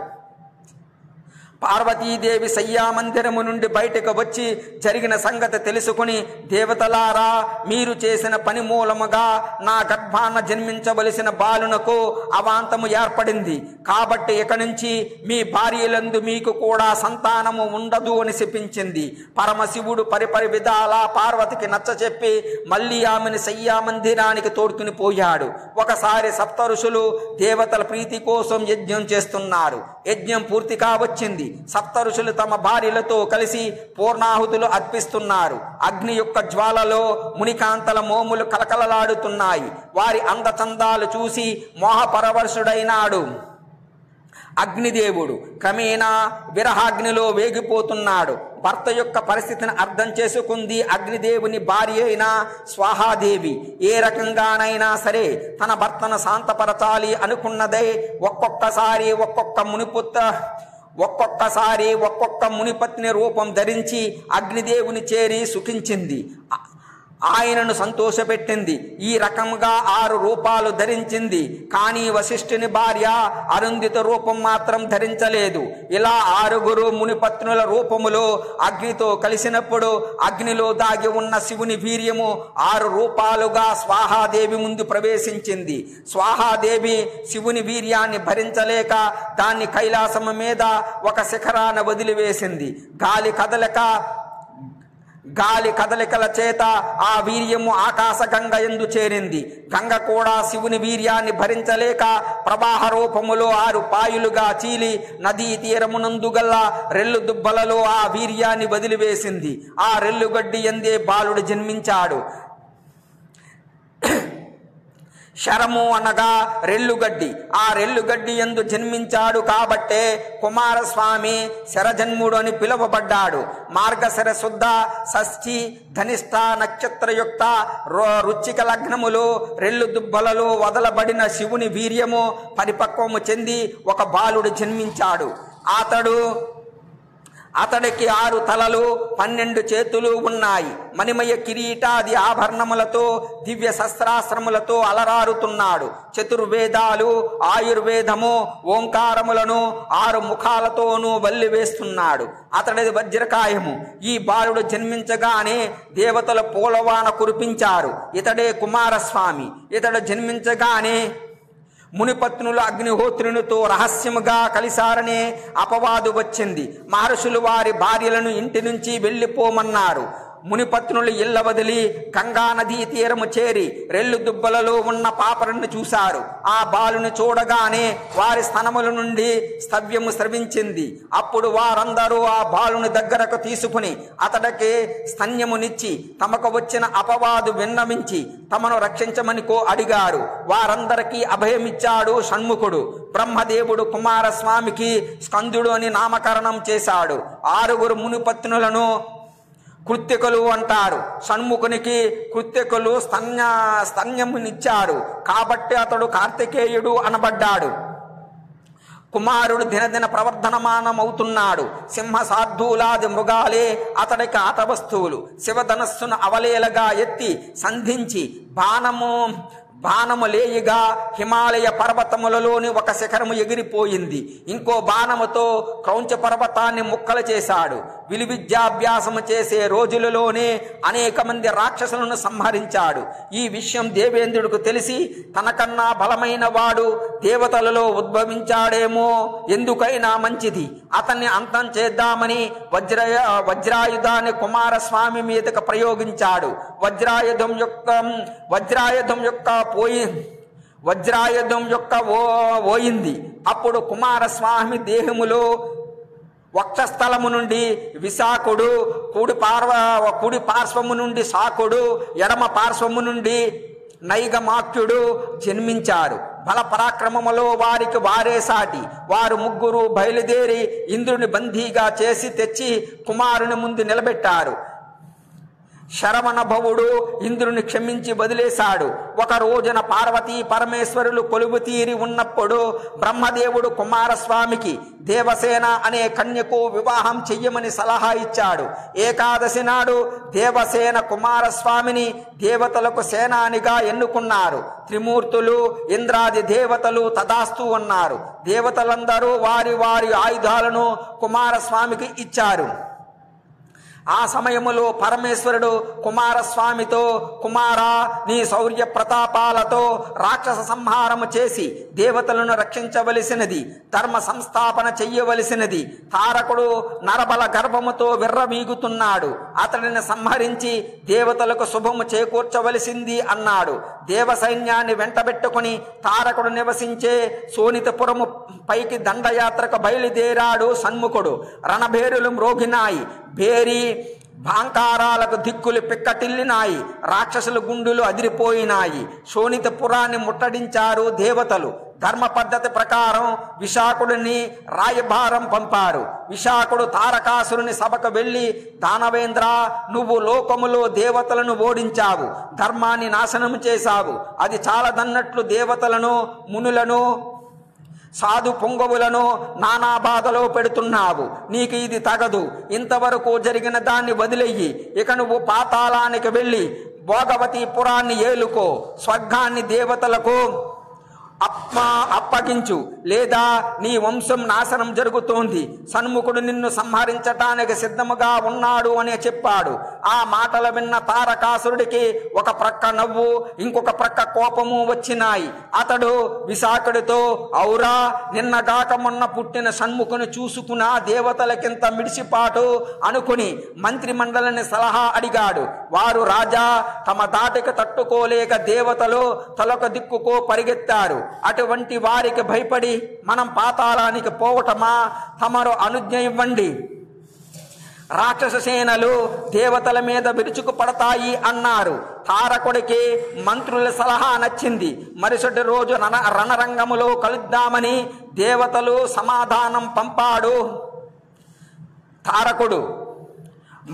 పార్వతీదేవి శయ్యామందిరము నుండి బయటకు వచ్చి జరిగిన సంగతి తెలుసుకుని, దేవతలారా మీరు చేసిన పని మూలముగా నా గర్భాన జన్మించవలసిన బాలునకు అవాంతము ఏర్పడింది. కాబట్టి ఇక నుంచి మీ భార్యలందు మీకు కూడా సంతానము ఉండదు అని శపించింది. పరమశివుడు పరిపరి విధాలా పార్వతికి నచ్చచెప్పి మళ్ళీ ఆమెను శయ్యామందిరానికి తోడుకుని పోయాడు. ఒకసారి సప్త ఋషులు దేవతల ప్రీతి కోసం యజ్ఞం చేస్తున్నారు. యజ్ఞం పూర్తి కావచ్చింది. సప్త ఋషులు తమ భార్యలతో కలిసి పూర్ణాహుతులు అర్పిస్తున్నారు. అగ్ని యొక్క జ్వాలలో మునికాంతల మోములు కలకలలాడుతున్నాయి. వారి అందచందాలు చూసి మోహపరవశుడైనాడు అగ్నిదేవుడు. క్రమేణా విరహాగ్నిలో వేగిపోతున్నాడు. భర్త యొక్క పరిస్థితిని అర్థం చేసుకుంది అగ్నిదేవుని భార్య అయిన స్వాహాదేవి. ఏ రకంగానైనా సరే తన భర్తను శాంతపరచాలి అనుకున్నదే ఒక్కొక్కసారి ఒక్కొక్క మునిపత్ని రూపం ధరించి అగ్నిదేవుని చేరి సుఖించింది. ఆయనను సంతోషపెట్టింది. ఈ రకంగా 6 రూపాలు ధరించింది. కానీ వశిష్ఠుని భార్య అరుంధిత రూపం మాత్రం ధరించలేదు. ఇలా 6 మునిపత్నుల రూపములో అగ్నితో కలిసినప్పుడు అగ్నిలో దాగి ఉన్న శివుని వీర్యము 6 రూపాలుగా స్వాహాదేవి ముందు ప్రవేశించింది. స్వాహాదేవి శివుని వీర్యాన్ని భరించలేక దాన్ని కైలాసము మీద ఒక శిఖరాన వదిలివేసింది. గాలి కదలికల చేత ఆ వీర్యము ఆకాశ గంగ యందు చేరింది. గంగ కూడా శివుని వీర్యాన్ని భరించలేక ప్రవాహ రూపములో 6 పాయులుగా చీలి నదీ తీరమునందు గల్ల రెల్లు దుబ్బలలో ఆ వీర్యాన్ని వదిలివేసింది. ఆ రెల్లుగడ్డి యందే బాలుడు జన్మించాడు. శరము అనగా రెల్లుగడ్డి. ఆ రెల్లుగడ్డి యందు జన్మించాడు కాబట్టే కుమారస్వామి శరజన్ముడు అని పిలువబడ్డాడు. మార్గశిర శుద్ధ షష్ఠి ధనిష్ట నక్షత్రయుక్త రుచిక లగ్నములో రెల్లు దుబ్బలలో వదలబడిన శివుని వీర్యము పరిపక్వము చెంది ఒక బాలుడు జన్మించాడు. అతడికి 6 తలలు 12 చేతులు ఉన్నాయి. మణిమయ కిరీటాది ఆభరణములతో దివ్య శస్త్రాస్త్రములతో అలరారుతున్నాడు. చతుర్వేదాలు, ఆయుర్వేదము, ఓంకారములను 6 ముఖాలతోనూ వల్లివేస్తున్నాడు. అతడిది వజ్రకాయము. ఈ బాలుడు జన్మించగానే దేవతల పూలవాన కురిపించారు. ఇతడే కుమారస్వామి. ఇతడు జన్మించగానే మునిపత్నులు అగ్నిహోత్రునితో రహస్యముగా కలిశారనే అపవాదు వచ్చింది. మహర్షులు వారి భార్యలను ఇంటి నుంచి వెళ్ళిపోమన్నారు. మునిపత్నులు ఇళ్ల వదిలి గంగా నదీ తీరము చేరి రెల్లు దుబ్బలలో ఉన్న పాపరుని చూశారు. ఆ బాలుని చూడగానే వారి స్తనముల నుండి స్తవ్యము స్రవించింది. అప్పుడు వారందరూ ఆ బాలుని దగ్గరకు తీసుకుని అతడికి స్తన్యమునిచ్చి తమకు వచ్చిన అపవాదు విన్నవించి తమను రక్షించమని అడిగారు. వారందరికీ అభయమిచ్చాడు షణ్ముఖుడు. బ్రహ్మదేవుడు కుమారస్వామికి స్కందుడు అని నామకరణం చేశాడు. 6 మునిపత్నులను కృత్తికలు అంటారు. షణ్ముఖునికి కృత్తికలు స్తన్యమునిచ్చారు కాబట్టి అతడు కార్తికేయుడు అనబడ్డాడు. కుమారుడు దినదిన ప్రవర్ధనమానమవుతున్నాడు. సింహ సార్ధూలాది మృగాలే అతడికి ఆట వస్తువులు. శివధనస్సును అవలేలగా ఎత్తి సంధించి బాణము లేయిగా హిమాలయ పర్వతములలోని ఒక శిఖరము ఎగిరిపోయింది. ఇంకో బాణముతో క్రౌంచ పర్వతాన్ని ముక్కలు చేశాడు. విలువిద్యాభ్యాసము చేసే రోజులలోనే అనేక మంది రాక్షసులను సంహరించాడు. ఈ విషయం దేవేంద్రుడికి తెలిసి తనకన్నా బలమైన వాడు దేవతలలో ఉద్భవించాడేమో, ఎందుకైనా మంచిది అతన్ని అంతం చేద్దామని వజ్రాయుధాన్ని కుమారస్వామి మీదకు ప్రయోగించాడు. వజ్రాయుధం యొక్క పోయింది. అప్పుడు కుమారస్వామి దేహములో వక్షస్థలము నుండి విశాఖుడు, కుడి పార్శ్వము నుండి శాకుడు, ఎడమ పార్శ్వము నుండి నైగమాక్యుడు జన్మించారు. బల పరాక్రమములో వారికి వారే సాటి. వారు ముగ్గురు బయలుదేరి ఇంద్రుని బందీగా చేసి తెచ్చి కుమారుని ముందు నిలబెట్టారు. శరవణభవుడు ఇంద్రుని క్షమించి వదిలేశాడు. ఒక రోజున పార్వతీ పరమేశ్వరులు కొలువు తీరి ఉన్నప్పుడు బ్రహ్మదేవుడు కుమారస్వామికి దేవసేన అనే కన్యకు వివాహం చెయ్యమని సలహా ఇచ్చాడు. ఏకాదశి నాడు దేవసేన కుమారస్వామిని దేవతలకు సేనానిగా ఎన్నుకున్నారు. త్రిమూర్తులు ఇంద్రాది దేవతలు తదాస్తు అన్నారు. దేవతలందరూ వారి వారి ఆయుధాలను కుమారస్వామికి ఇచ్చారు. ఆ సమయములో పరమేశ్వరుడు కుమారస్వామితో, కుమారా, నీ శౌర్య ప్రతాపాలతో రాక్షస సంహారము చేసి దేవతలను రక్షించవలసినది, ధర్మ సంస్థాపన చెయ్యవలసినది. తారకుడు నరబల గర్భముతో విర్రవీగుతున్నాడు, అతడిని సంహరించి దేవతలకు శుభము చేకూర్చవలసింది అన్నాడు. దేవ సైన్యాన్ని వెంటబెట్టుకుని తారకుడు నివసించే శోణితపురము పైకి దండయాత్రకు బయలుదేరాడు షణ్ముఖుడు. రణభేరులు మ్రోగినాయి. భేరి భాంకారాలకు దిక్కులు పిక్కటిల్లినాయి. రాక్షసుల గుండులు అదిరిపోయినాయి. శోణితపురాన్ని ముట్టడించారు దేవతలు. ధర్మ పద్ధతి ప్రకారం విశాఖుడిని రాయభారం పంపారు. విశాఖుడు తారకాసురుని సభకు వెళ్ళి, దానవేంద్ర, నువ్వు లోకములో దేవతలను ఓడించావు, ధర్మాన్ని నాశనం చేశావు. అది చాలదన్నట్లు దేవతలను, మునులను, సాధు పొంగవులను నానా బాధలో పెడుతున్నావు. నీకు ఇది తగదు. ఇంతవరకు జరిగిన దాన్ని వదిలేయి. ఇక నువ్వు పాతాళానికి వెళ్ళి భోగవతి పురాన్ని ఏలుకో. స్వర్గాన్ని దేవతలకు అప్పగించు, లేదా నీ వంశం నాశనం జరుగుతోంది. షణ్ముఖుడు నిన్ను సంహరించటానికి సిద్ధముగా ఉన్నాడు అని చెప్పాడు. ఆ మాటలు విన్న తారకాసురుడికి ఒక ప్రక్క నవ్వు, ఇంకొక ప్రక్క కోపము వచ్చినాయి. అతడు విశాఖుడితో, ఔరా, నిన్నగాక మొన్న పుట్టిన షణ్ముఖుని చూసుకున్న దేవతలకింత మిడిసిపాటు అనుకుని మంత్రి మండలిని సలహా అడిగాడు. వారు, రాజా, తమ దాటికి తట్టుకోలేక దేవతలు తలొక దిక్కుకో పరిగెత్తారు. అటువంటి వారికి భయపడి మనం పాతాళానికి పోవటమా? తమరు అనుజ్ఞ ఇవ్వండి. రాక్షస సేనలు దేవతల మీద విరుచుకు పడతాయి అన్నారు. తారకుడికి మంత్రుల సలహా నచ్చింది. మరుసటి రోజు రణరంగములో కలుద్దామని దేవతలు సమాధానం పంపాడు తారకుడు.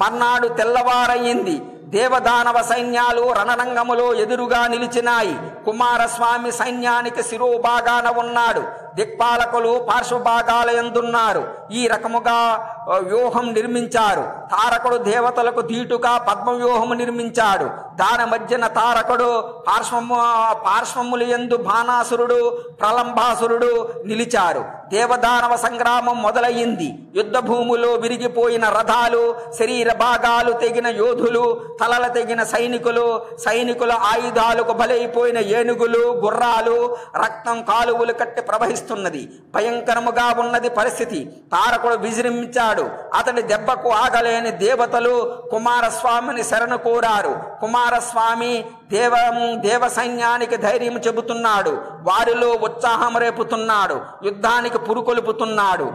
మర్నాడు తెల్లవారయ్యింది. దేవదానవ సైన్యాలు రణరంగములో ఎదురుగా నిలిచినాయి. కుమారస్వామి సైన్యానికి శిరోభాగాన ఉన్నాడు. దిక్పాలకులు పార్శ్వభాగాల యందున్నారు. ఈ రకముగా వ్యూహం నిర్మించారు. తారకుడు దేవతలకు దీటుగా పద్మవ్యూహము నిర్మించాడు. దాని మధ్యన తారకుడు పార్శ్వముల యందు బాణాసురుడు, ప్రలంబాసురుడు నిలిచారు. దేవదానవ సంగ్రామం మొదలయ్యింది. యుద్ధ భూములో విరిగిపోయిన రథాలు, శరీర భాగాలు తెగిన యోధులు, తలల తెగిన సైనికుల ఆయుధాలకు బలైపోయిన ఏనుగులు, గుర్రాలు, రక్తం కాలువలు కట్టి ప్రవహిస్తూ ప్రవహిస్తున్నది. భయంకరముగా ఉన్నది పరిస్థితి. తారకుడు విజృంభించాడు. అతడి దెబ్బకు ఆగలేని దేవతలు కుమారస్వామిని శరణు కోరారు. కుమారస్వామి దేవ సైన్యానికి ధైర్యం చెబుతున్నాడు. వారిలో ఉత్సాహం రేపుతున్నాడు. యుద్ధానికి పురుకొల్పుతున్నాడు.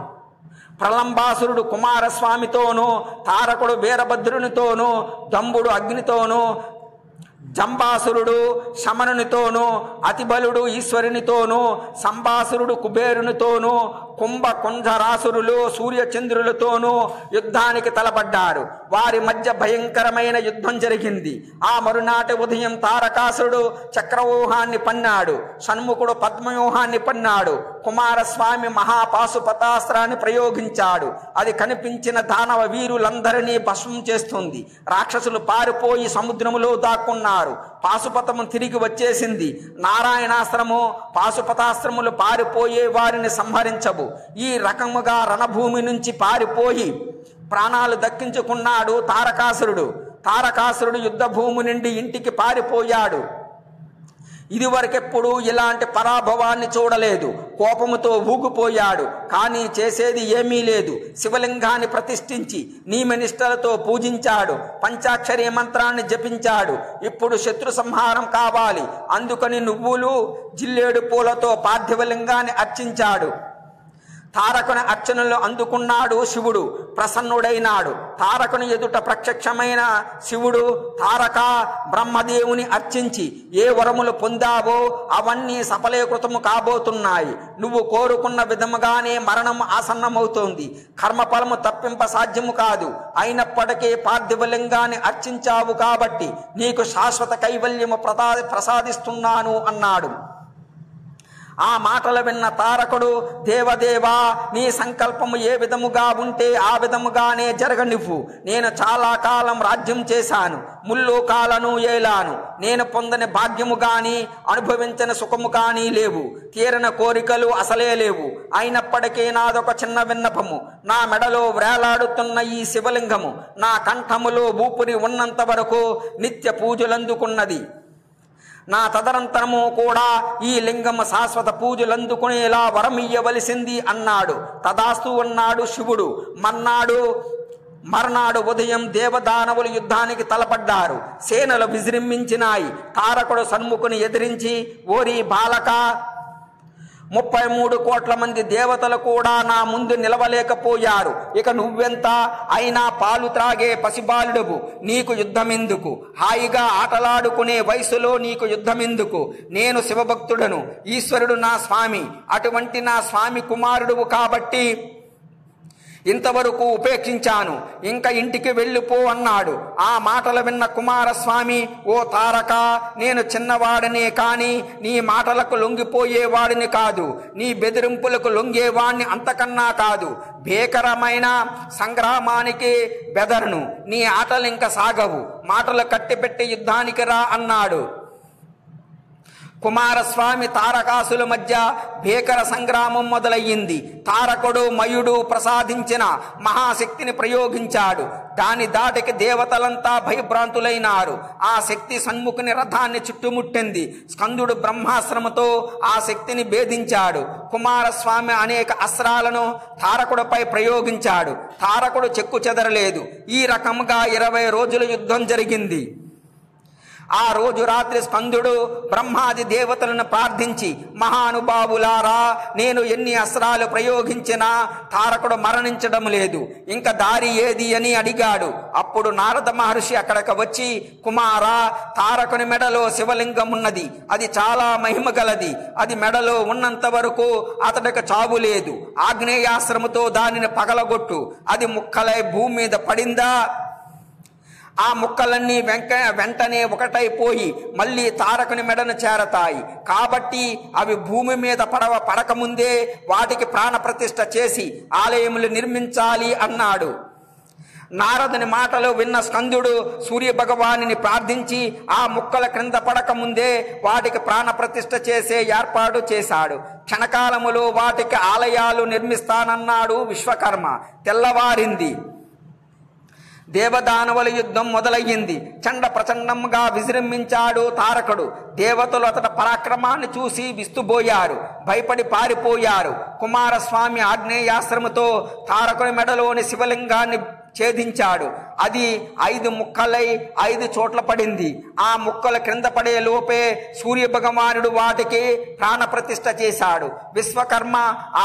ప్రలంబాసురుడు కుమారస్వామితోనూ, తారకుడు వీరభద్రునితోనూ, దంబుడు అగ్నితోనూ, జంబాసురుడు శమనునితోనూ, అతిబలుడు ఈశ్వరునితోనూ, సంబాసురుడు కుబేరునితోనూ, కుంభకుంజరాసురులు సూర్యచంద్రులతోనూ యుద్ధానికి తలపడ్డారు. వారి మధ్య భయంకరమైన యుద్ధం జరిగింది. ఆ మరునాటి ఉదయం తారకాసురుడు చక్రవ్యూహాన్ని పన్నాడు. షణ్ముఖుడు పద్మవ్యూహాన్ని పన్నాడు. కుమారస్వామి మహాపాశుపతాస్త్రాన్ని ప్రయోగించాడు. అది కనిపించిన దానవ వీరులందరినీ భస్మం చేస్తుంది. రాక్షసులు పారిపోయి సముద్రములో దాక్కున్నారు. పాశుపతము తిరిగి వచ్చేసింది. నారాయణాస్త్రము, పాశుపతాస్త్రములు పారిపోయే వారిని సంహరించవు. ఈ రకముగా రణభూమి నుంచి పారిపోయి ప్రాణాలు దక్కించుకున్నాడు తారకాసురుడు. తారకాసురుడు యుద్ధ భూమి నుండి ఇంటికి పారిపోయాడు. ఇదివరకెప్పుడు ఇలాంటి పరాభవాన్ని చూడలేదు. కోపముతో ఊగిపోయాడు. కానీ చేసేది ఏమీ లేదు. శివలింగాన్ని ప్రతిష్ఠించి నియమనిష్టలతో పూజించాడు. పంచాక్షరి మంత్రాన్ని జపించాడు. ఇప్పుడు శత్రు సంహారం కావాలి. అందుకని నువ్వులు, జిల్లేడు పూలతో పార్థివలింగాన్ని అర్చించాడు. తారకుని అర్చనలు అందుకున్నాడు శివుడు. ప్రసన్నుడైనాడు. తారకుని ఎదుట ప్రత్యక్షమైన శివుడు తారక బ్రహ్మదేవుని అర్చించి ఏ వరములు పొందావో అవన్నీ సఫలీకృతము కాబోతున్నాయి. నువ్వు కోరుకున్న విధముగానే మరణం ఆసన్నమవుతోంది. కర్మఫలము తప్పింప సాధ్యము కాదు. అయినప్పటికీ పార్థివలింగాన్ని అర్చించావు కాబట్టి నీకు శాశ్వత కైవల్యము ప్రసాదిస్తున్నాను అన్నాడు. ఆ మాటలు విన్న తారకుడు, దేవదేవా, నీ సంకల్పము ఏ విధముగా ఉంటే ఆ విధముగానే జరగనివ్వు. నేను చాలా కాలం రాజ్యం చేశాను. ముల్లోకాలను ఏలాను. నేను పొందని భాగ్యము గాని, అనుభవించిన సుఖము కానీ లేవు. తీరని కోరికలు అసలే లేవు. అయినప్పటికీ నాదొక చిన్న విన్నపము. నా మెడలో వ్రేలాడుతున్న ఈ శివలింగము నా కంఠములో ఊపిరి ఉన్నంత వరకు నిత్య పూజలందుకున్నది. నా తదనంతరము కూడా ఈ లింగము శాశ్వత పూజలందుకునేలా వరమియ్యవలసింది అన్నాడు. తదాస్తు అన్నాడు శివుడు. మర్నాడు ఉదయం దేవదానవులు యుద్ధానికి తలపడ్డారు. సేనలు విజృంభించినాయి. తారకుడు షణ్ముఖుని ఎదిరించి, ఓరి బాలక, 33 కోట్ల మంది దేవతలు కూడా నా ముందు నిలవలేకపోయారు. ఇక నువ్వెంత? అయినా పాలు త్రాగే పసిబాలుడువు. నీకు యుద్ధమెందుకు? హాయిగా ఆటలాడుకునే వయసులో నీకు యుద్ధమెందుకు? నేను శివభక్తుడను. ఈశ్వరుడు నా స్వామి. అటువంటి నా స్వామి కుమారుడువు కాబట్టి ఇంతవరకు ఉపేక్షించాను. ఇంకా ఇంటికి వెళ్ళిపో అన్నాడు. ఆ మాటలు విన్న కుమారస్వామి, ఓ తారక, నేను చిన్నవాడనే కాని నీ మాటలకు లొంగిపోయేవాడిని కాదు. నీ బెదిరింపులకు లొంగేవాడిని అంతకన్నా కాదు. భీకరమైన సంగ్రామానికి బెదరను. నీ ఆటలు ఇంకా సాగవు. మాటలు కట్టిపెట్టి యుద్ధానికి రా అన్నాడు. కుమారస్వామి తారకాసుల మధ్య భీకర సంగ్రామం మొదలయ్యింది. తారకుడు మయుడు ప్రసాదించిన మహాశక్తిని ప్రయోగించాడు. దాని దాటికి దేవతలంతా భయభ్రాంతులైనారు. ఆ శక్తి షణ్ముఖుని రథాన్ని చుట్టుముట్టింది. స్కందుడు బ్రహ్మాస్త్రముతో ఆ శక్తిని భేదించాడు. కుమారస్వామి అనేక అస్త్రాలను తారకుడిపై ప్రయోగించాడు. తారకుడు చెక్కు చెదరలేదు. ఈ రకంగా 20 రోజులు యుద్ధం జరిగింది. ఆ రోజు రాత్రి స్కందుడు బ్రహ్మాది దేవతలను ప్రార్థించి, మహానుభావులారా, నేను ఎన్ని అస్త్రాలు ప్రయోగించినా తారకుడు మరణించడం లేదు. ఇంకా దారి ఏది అని అడిగాడు. అప్పుడు నారద మహర్షి అక్కడికి వచ్చి, కుమారా, తారకుని మెడలో శివలింగం ఉన్నది. అది చాలా మహిమ గలది. అది మెడలో ఉన్నంత వరకు అతడికి చావు లేదు. ఆగ్నేయాస్త్రముతో దానిని పగలగొట్టు. అది ముక్కలై భూమి మీద పడిందా, ఆ ముక్కలన్నీ వెంటనే ఒకటైపోయి మళ్ళీ తారకుని మెడను చేరతాయి. కాబట్టి అవి భూమి మీద పడకముందే వాటికి ప్రాణప్రతిష్ఠ చేసి ఆలయములు నిర్మించాలి అన్నాడు. నారదుని మాటలు విన్న స్కందుడు సూర్యభగవానుని ప్రార్థించి ఆ ముక్కల క్రింద పడకముందే వాటికి ప్రాణప్రతిష్ఠ చేసే ఏర్పాటు చేశాడు. క్షణకాలములో వాటికి ఆలయాలు నిర్మిస్తానన్నాడు విశ్వకర్మ. తెల్లవారింది. దేవదానవుల యుద్ధం మొదలయ్యింది. చండ ప్రచండంగా విజృంభించాడు తారకుడు. దేవతలు అతడి పరాక్రమాన్ని చూసి విస్తుబోయారు, భయపడి పారిపోయారు. కుమారస్వామి ఆగ్నేయాస్త్రముతో తారకుని మెడలోని శివలింగాన్ని ఛేదించాడు. అది 5 ముక్కలై 5 చోట్ల పడింది. ఆ ముక్కల క్రింద పడే లోపే సూర్య భగవానుడు వాటికి ప్రాణప్రతిష్ఠ చేశాడు. విశ్వకర్మ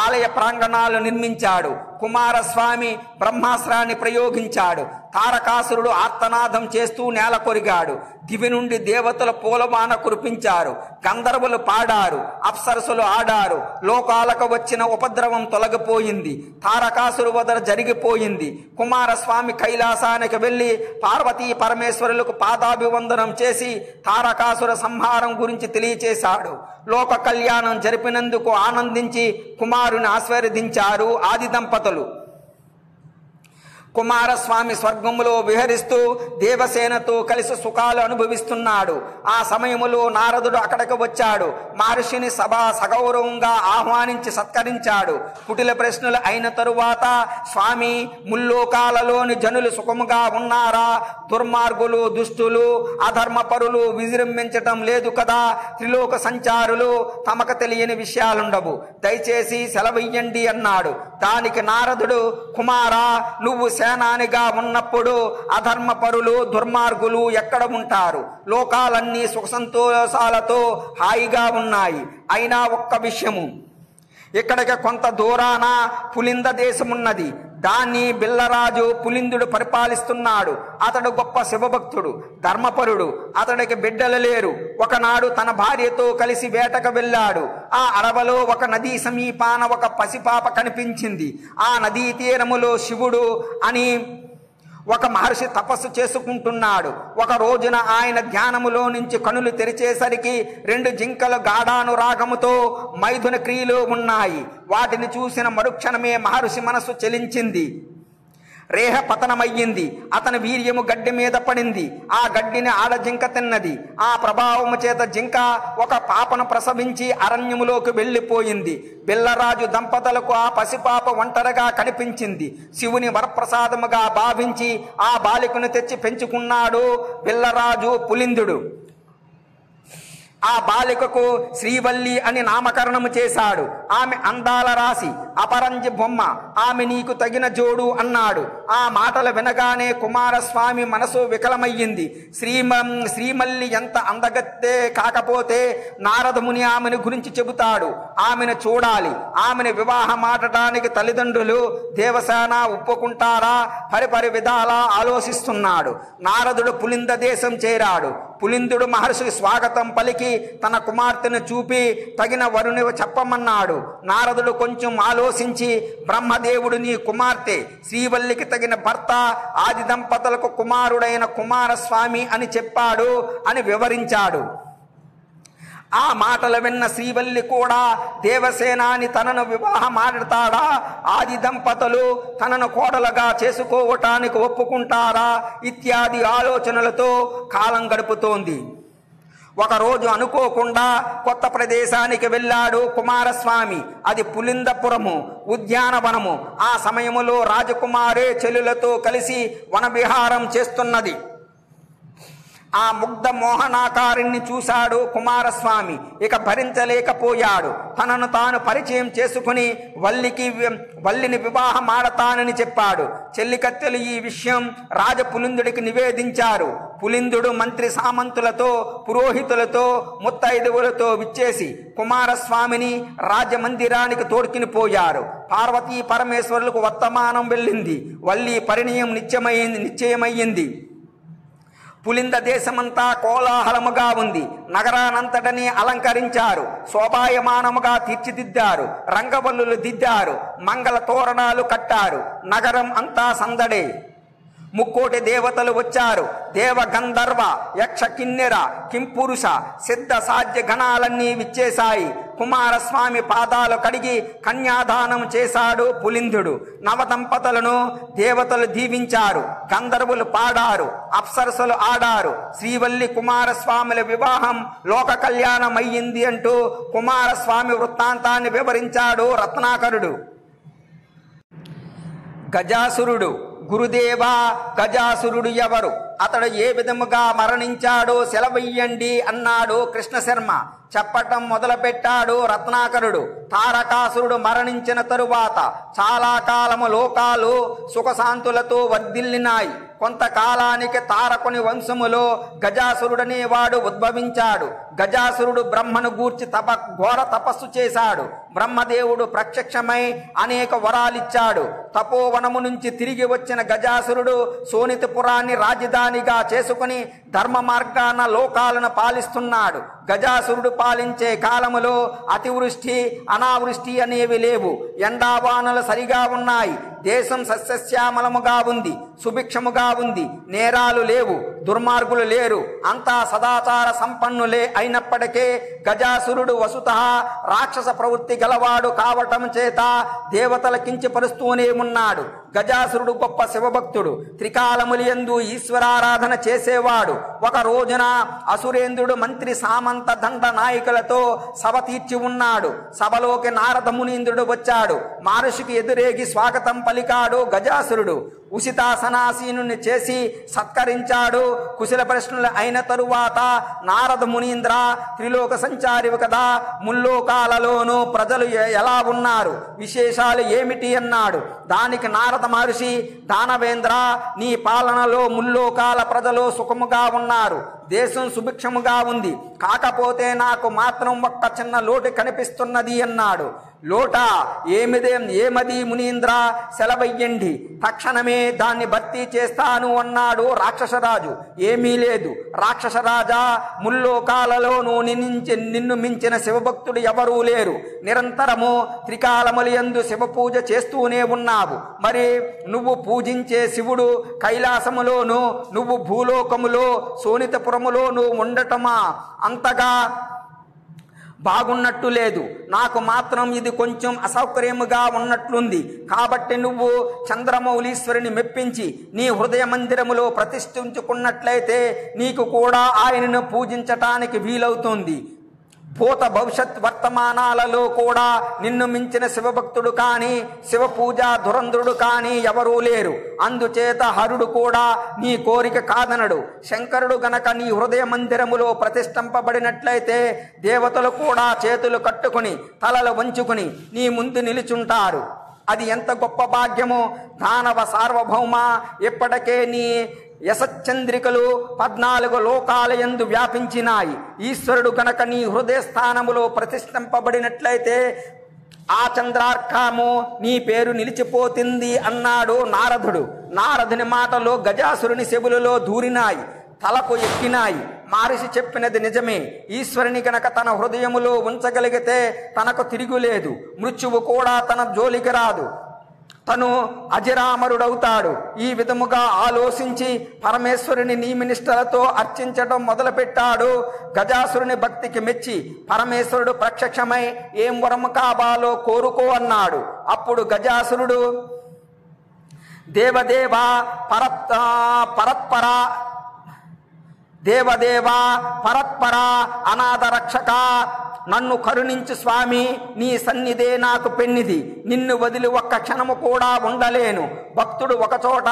ఆలయ ప్రాంగణాలు నిర్మించాడు. కుమారస్వామి బ్రహ్మాస్త్రాన్ని ప్రయోగించాడు. తారకాసురుడు ఆర్తనాదం చేస్తూ నేల కొరిగాడు. దివి నుండి దేవతల పూలవాన కురిపించారు. గంధర్వులు పాడారు, అప్సరసులు ఆడారు. లోకాలకు వచ్చిన ఉపద్రవం తొలగిపోయింది. తారకాసురు వదన జరిగిపోయింది. కుమారస్వామి కైలాసానికి వెళ్ళి పార్వతీ పరమేశ్వరులకు పాదాభివందనం చేసి తారకాసుర సంహారం గురించి తెలియచేశాడు. లోక కళ్యాణం జరిపినందుకు ఆనందించి కుమారుని ఆశీర్వదించారు ఆది దంపతులు. కుమారస్వామి స్వర్గములో విహరిస్తూ దేవసేనతో కలిసి సుఖాలు అనుభవిస్తున్నాడు. ఆ సమయములో నారదుడు అక్కడికి వచ్చాడు. మహర్షిని సగౌరవంగా ఆహ్వానించి సత్కరించాడు. కుటిల ప్రశ్నలు అయిన తరువాత, స్వామి, ముల్లోకాలలోని జనులు సుఖముగా ఉన్నారా? దుర్మార్గులు, దుష్టులు, అధర్మపరులు విజృంభించటం లేదు కదా? త్రిలోక సంచారులు, తమకు తెలియని విషయాలుండవు, దయచేసి సెలవియ్యండి అన్నాడు. దానికి నారదుడు, కుమారా, నువ్వు సేనానిగా ఉన్నప్పుడు అధర్మపరులు, దుర్మార్గులు ఎక్కడ ఉంటారు? లోకాలన్నీ సుఖ సంతోషాలతో హాయిగా ఉన్నాయి. అయినా ఒక్క విషయము, ఇక్కడికి కొంత దూరాన పులింద దేశమున్నది. దాన్ని బిల్లరాజు పులిందుడు పరిపాలిస్తున్నాడు. అతడు గొప్ప శివభక్తుడు, ధర్మపరుడు. అతడికి బిడ్డలు లేరు. ఒకనాడు తన భార్యతో కలిసి వేటకు వెళ్ళాడు. ఆ అడవిలో ఒక నదీ సమీపాన ఒక పసిపాప కనిపించింది. ఆ నదీ తీరములో శివుడు అని ఒక మహర్షి తపస్సు చేసుకుంటున్నాడు. ఒక రోజున ఆయన ధ్యానములో నుంచి కనులు తెరిచేసరికి 2 జింకలు గాఢానురాగముతో మైథున క్రియలో ఉన్నాయి. వాటిని చూసిన మరుక్షణమే మహర్షి మనస్సు చలించింది. రేహ పతనమయ్యింది. అతని వీర్యము గడ్డి మీద పడింది. ఆ గడ్డిని ఆడజింక తిన్నది. ఆ ప్రభావము చేత జింక ఒక పాపను ప్రసవించి అరణ్యములోకి వెళ్ళిపోయింది. బిల్లరాజు దంపతులకు ఆ పసిపాప ఒంటరిగా కనిపించింది. శివుని వరప్రసాదముగా భావించి ఆ బాలికను తెచ్చి పెంచుకున్నాడు బిల్లరాజు పులిందుడు. ఆ బాలికకు శ్రీవల్లి అని నామకరణము చేశాడు. ఆమె అందాల రాశి, అపరంజి బొమ్మ. ఆమె నీకు తగిన జోడు అన్నాడు. ఆ మాటలు వినగానే కుమారస్వామి మనసు వికలమయ్యింది. శ్రీమల్లి ఎంత అందగత్తే కాకపోతే నారదముని ఆమెను గురించి చెబుతాడు. ఆమెను చూడాలి. ఆమెను వివాహం ఆడటానికి తల్లిదండ్రులు దేవసేన ఒప్పుకుంటారా? పరిపరి విధాలా ఆలోచిస్తున్నాడు. నారదుడు పులింద దేశం చేరాడు. పులిందుడు మహర్షికి స్వాగతం పలికి తన కుమార్తెను చూపి తగిన వరుని చెప్పమన్నాడు. నారదుడు కొంచెం ఆలోచించి, బ్రహ్మదేవుడు నీ కుమార్తె శ్రీవల్లికి తగిన భర్త ఆది దంపతులకు కుమారుడైన కుమారస్వామి అని చెప్పాడు అని వివరించాడు. ఆ మాటలు విన్న శ్రీవల్లి కూడా దేవసేనాని తనను వివాహం ఆడతాడా? ఆది దంపతులు తనను కోడలుగా చేసుకోవటానికి ఒప్పుకుంటారా? ఇత్యాది ఆలోచనలతో కాలం గడుపుతోంది. ఒకరోజు అనుకోకుండా కొత్త ప్రదేశానికి వెళ్ళాడు కుమారస్వామి. అది పులిందపురము, ఉద్యానవనము. ఆ సమయములో రాజకుమారే చెల్లులతో కలిసి వనవిహారం చేస్తున్నది. ఆ ముగ్ధ మోహనాకారిని చూశాడు కుమారస్వామి. ఇక భరించలేకపోయాడు. తనను తాను పరిచయం చేసుకుని వల్లిని వివాహం ఆడతానని చెప్పాడు. చెల్లికత్తెలు ఈ విషయం రాజపులిందుడికి నివేదించారు. పులిందుడు మంత్రి సామంతులతో, పురోహితులతో, ముత్తైదువులతో విచ్చేసి కుమారస్వామిని రాజమందిరానికి తోడ్కిని పోయారు. పార్వతీ పరమేశ్వరులకు వర్తమానం వెళ్ళింది. వల్లి పరిణయం నిశ్చయమయ్యింది. పులింద దేశమంతా కోలాహలముగా ఉంది. నగరానంతటిని అలంకరించారు. శోభాయమానముగా తీర్చిదిద్దారు. రంగవల్లులు దిద్దారు. మంగళ తోరణాలు కట్టారు. నగరం అంతా సందడే. ముక్కోటి దేవతలు వచ్చారు. దేవ, గంధర్వ, యక్ష, కిన్నెర, కింపురుష, సిద్ధ, సాధ్య గణాలన్నీ విచ్చేశాయి. కుమారస్వామి పాదాలు కడిగి కన్యాదానం చేశాడు పులిందుడు. నవదంపతులను దేవతలు దీవించారు. గంధర్వులు పాడారు. అప్సరసులు ఆడారు. శ్రీవల్లి కుమారస్వాముల వివాహం లోక కళ్యాణమయ్యింది అంటూ కుమారస్వామి వృత్తాంతాన్ని వివరించాడు రత్నాకరుడు. గజాసురుడు గురుదేవా, గజాసురుడు ఎవరు? అతడు ఏ విధముగా మరణించాడో సెలవయ్యండి అన్నాడు కృష్ణశర్మ. చెప్పటం మొదలుపెట్టాడు రత్నాకరుడు. తారకాసురుడు మరణించిన తరువాత చాలా కాలము లోకాలు సుఖశాంతులతో వర్ధిల్లినాయి. కొంతకాలానికి తారకుని వంశములో గజాసురుడనే వాడు ఉద్భవించాడు. గజాసురుడు బ్రహ్మను గూర్చి ఘోర తపస్సు చేశాడు. బ్రహ్మదేవుడు ప్రత్యక్షమై అనేక వరాలిచ్చాడు. తపోవనము నుంచి తిరిగి వచ్చిన గజాసురుడు శోణితపురాన్ని రాజధానిగా చేసుకుని ధర్మ మార్గాన లోకాలను పాలిస్తున్నాడు. గజాసురుడు పాలించే కాలములో అతివృష్టి అనావృష్టి అనేవి లేవు. ఎండావానలు సరిగా ఉన్నాయి. దేశం సస్యశ్యామలముగా ఉంది, సుభిక్షముగా ఉంది. నేరాలు లేవు, దుర్మార్గులు లేరు. అంతా సదాచార సంపన్నులే. అయినప్పటికీ గజాసురుడు వసుతః రాక్షస ప్రవృత్తి గలవాడు కావటం చేత దేవతల కించపరుస్తూనే ఉన్నాడు. గజాసురుడు గొప్ప శివభక్తుడు. త్రికాలములందు ఈశ్వరారాధన చేసేవాడు. ఒక రోజున అసురేంద్రుడు మంత్రి సామంత దండ నాయకులతో సభ తీర్చి ఉన్నాడు. సభలోకి నారద మునీంద్రుడు వచ్చాడు. మహర్షికి ఎదురేగి స్వాగతం పలికాడు గజాసురుడు. ఉచితాసనాసీనుని చేసి సత్కరించాడు. కుశల ప్రశ్నలు అయిన తరువాత నారద మునీంద్ర, త్రిలోక సంచారివి కదా, ముల్లోకాలలోనూ ప్రజలు ఎలా ఉన్నారు, విశేషాలు ఏమిటి అన్నాడు. దానికి నారద మహర్షి, దానవేంద్ర, నీ పాలనలో ముల్లోకాల ప్రజలు సుఖముగా ఉన్నారు, దేశం సుభిక్షముగా ఉంది. కాకపోతే నాకు మాత్రం ఒక్క చిన్న లోటు కనిపిస్తున్నది అన్నాడు. లోట ఏమది మునీంద్ర, సెలవయ్యండి, తక్షణమే దాన్ని భర్తీ చేస్తాను అన్నాడు రాక్షసరాజు. ఏమీ లేదు రాక్షసరాజా, ముల్లోకాలలోనూ నిన్ను మించిన శివభక్తుడు ఎవరూ లేరు. నిరంతరము త్రికాలములందు శివ పూజ చేస్తూనే ఉన్నావు. మరి నువ్వు పూజించే శివుడు కైలాసములోను, నువ్వు భూలోకములో శోణితపురములోను ఉండటమా అంతగా బాగున్నట్టు లేదు. నాకు మాత్రం ఇది కొంచెం అసౌకర్యముగా ఉన్నట్లుంది. కాబట్టి నువ్వు చంద్రమౌళీశ్వరుని మెప్పించి నీ హృదయ మందిరములో ప్రతిష్ఠించుకున్నట్లయితే నీకు కూడా ఆయనను పూజించటానికి వీలవుతుంది. భూత భవిష్యత్ వర్తమానాలలో కూడా నిన్ను మించిన శివభక్తుడు కానీ శివ పూజా ధురంధరుడు కానీ ఎవరూ లేరు. అందుచేత హరుడు కూడా నీ కోరిక కాదనడు. శంకరుడు గనక నీ హృదయ మందిరములో ప్రతిష్ఠింపబడినట్లయితే దేవతలు కూడా చేతులు కట్టుకుని తలలు వంచుకుని నీ ముందు నిలుచుంటారు. అది ఎంత గొప్ప భాగ్యమో! దానవ సార్వభౌమ, ఇప్పటికే నీ యశచంద్రికలు 14 లోకాలయందు వ్యాపించినాయి. ఈశ్వరుడు గనక నీ హృదయ స్థానములో ప్రతిష్ఠింపబడినట్లయితే ఆ చంద్రార్కము నీ పేరు నిలిచిపోతుంది అన్నాడు నారదుడు. నారదుని మాటలో గజాసురుని చెవులలో దూరినాయి, తలకు ఎక్కినాయి. మహర్షి చెప్పినది నిజమే. ఈశ్వరుని గనక తన హృదయములో ఉంచగలిగితే తనకు తిరుగులేదు. మృత్యువు కూడా తన జోలికి రాదు. తను అజరామరుడవుతాడు. ఈ విధముగా ఆలోచించి పరమేశ్వరుని నియమనిష్టలతో అర్చించడం మొదలుపెట్టాడు. గజాసురుని భక్తికి మెచ్చి పరమేశ్వరుడు ప్రత్యక్షమై ఏం వరము కావాలో కోరుకో అన్నాడు. అప్పుడు గజాసురుడు, దేవదేవా పరత్పర అనాథ రక్షక, నన్ను కరుణించు స్వామి, నీ సన్నిధే నాకు పెన్నిది. నిన్ను వదిలి ఒక్క క్షణము కూడా ఉండలేను. భక్తుడు ఒకచోట,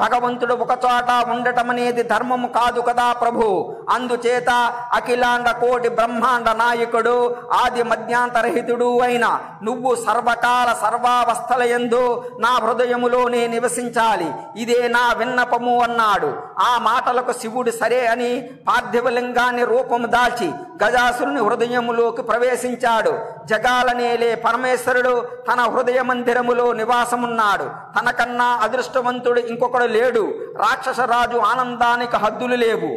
భగవంతుడు ఒకచోట ఉండటం అనేది ధర్మము కాదు కదా ప్రభు. అందుచేత అఖిలాండ కోటి బ్రహ్మాండ నాయకుడు, ఆది మధ్యాంతరహితుడు అయిన నువ్వు సర్వకాల సర్వావస్థలయందు నా హృదయములోనే నివసించాలి. ఇదే నా విన్నపము అన్నాడు. ఆ మాటలకు శివుడు సరే అని పార్థివలింగాన్ని రూపము దాల్చి గజాసురుని హృదయములోకి ప్రవేశించాడు. జగాలనేలే పరమేశ్వరుడు తన హృదయ మందిరములో నివాసమున్నాడు. తనకన్నా అదృష్టవంతుడు ఇంకొకడు లేడు. రాక్షసరాజు ఆనందానికి హద్దులు లేవు.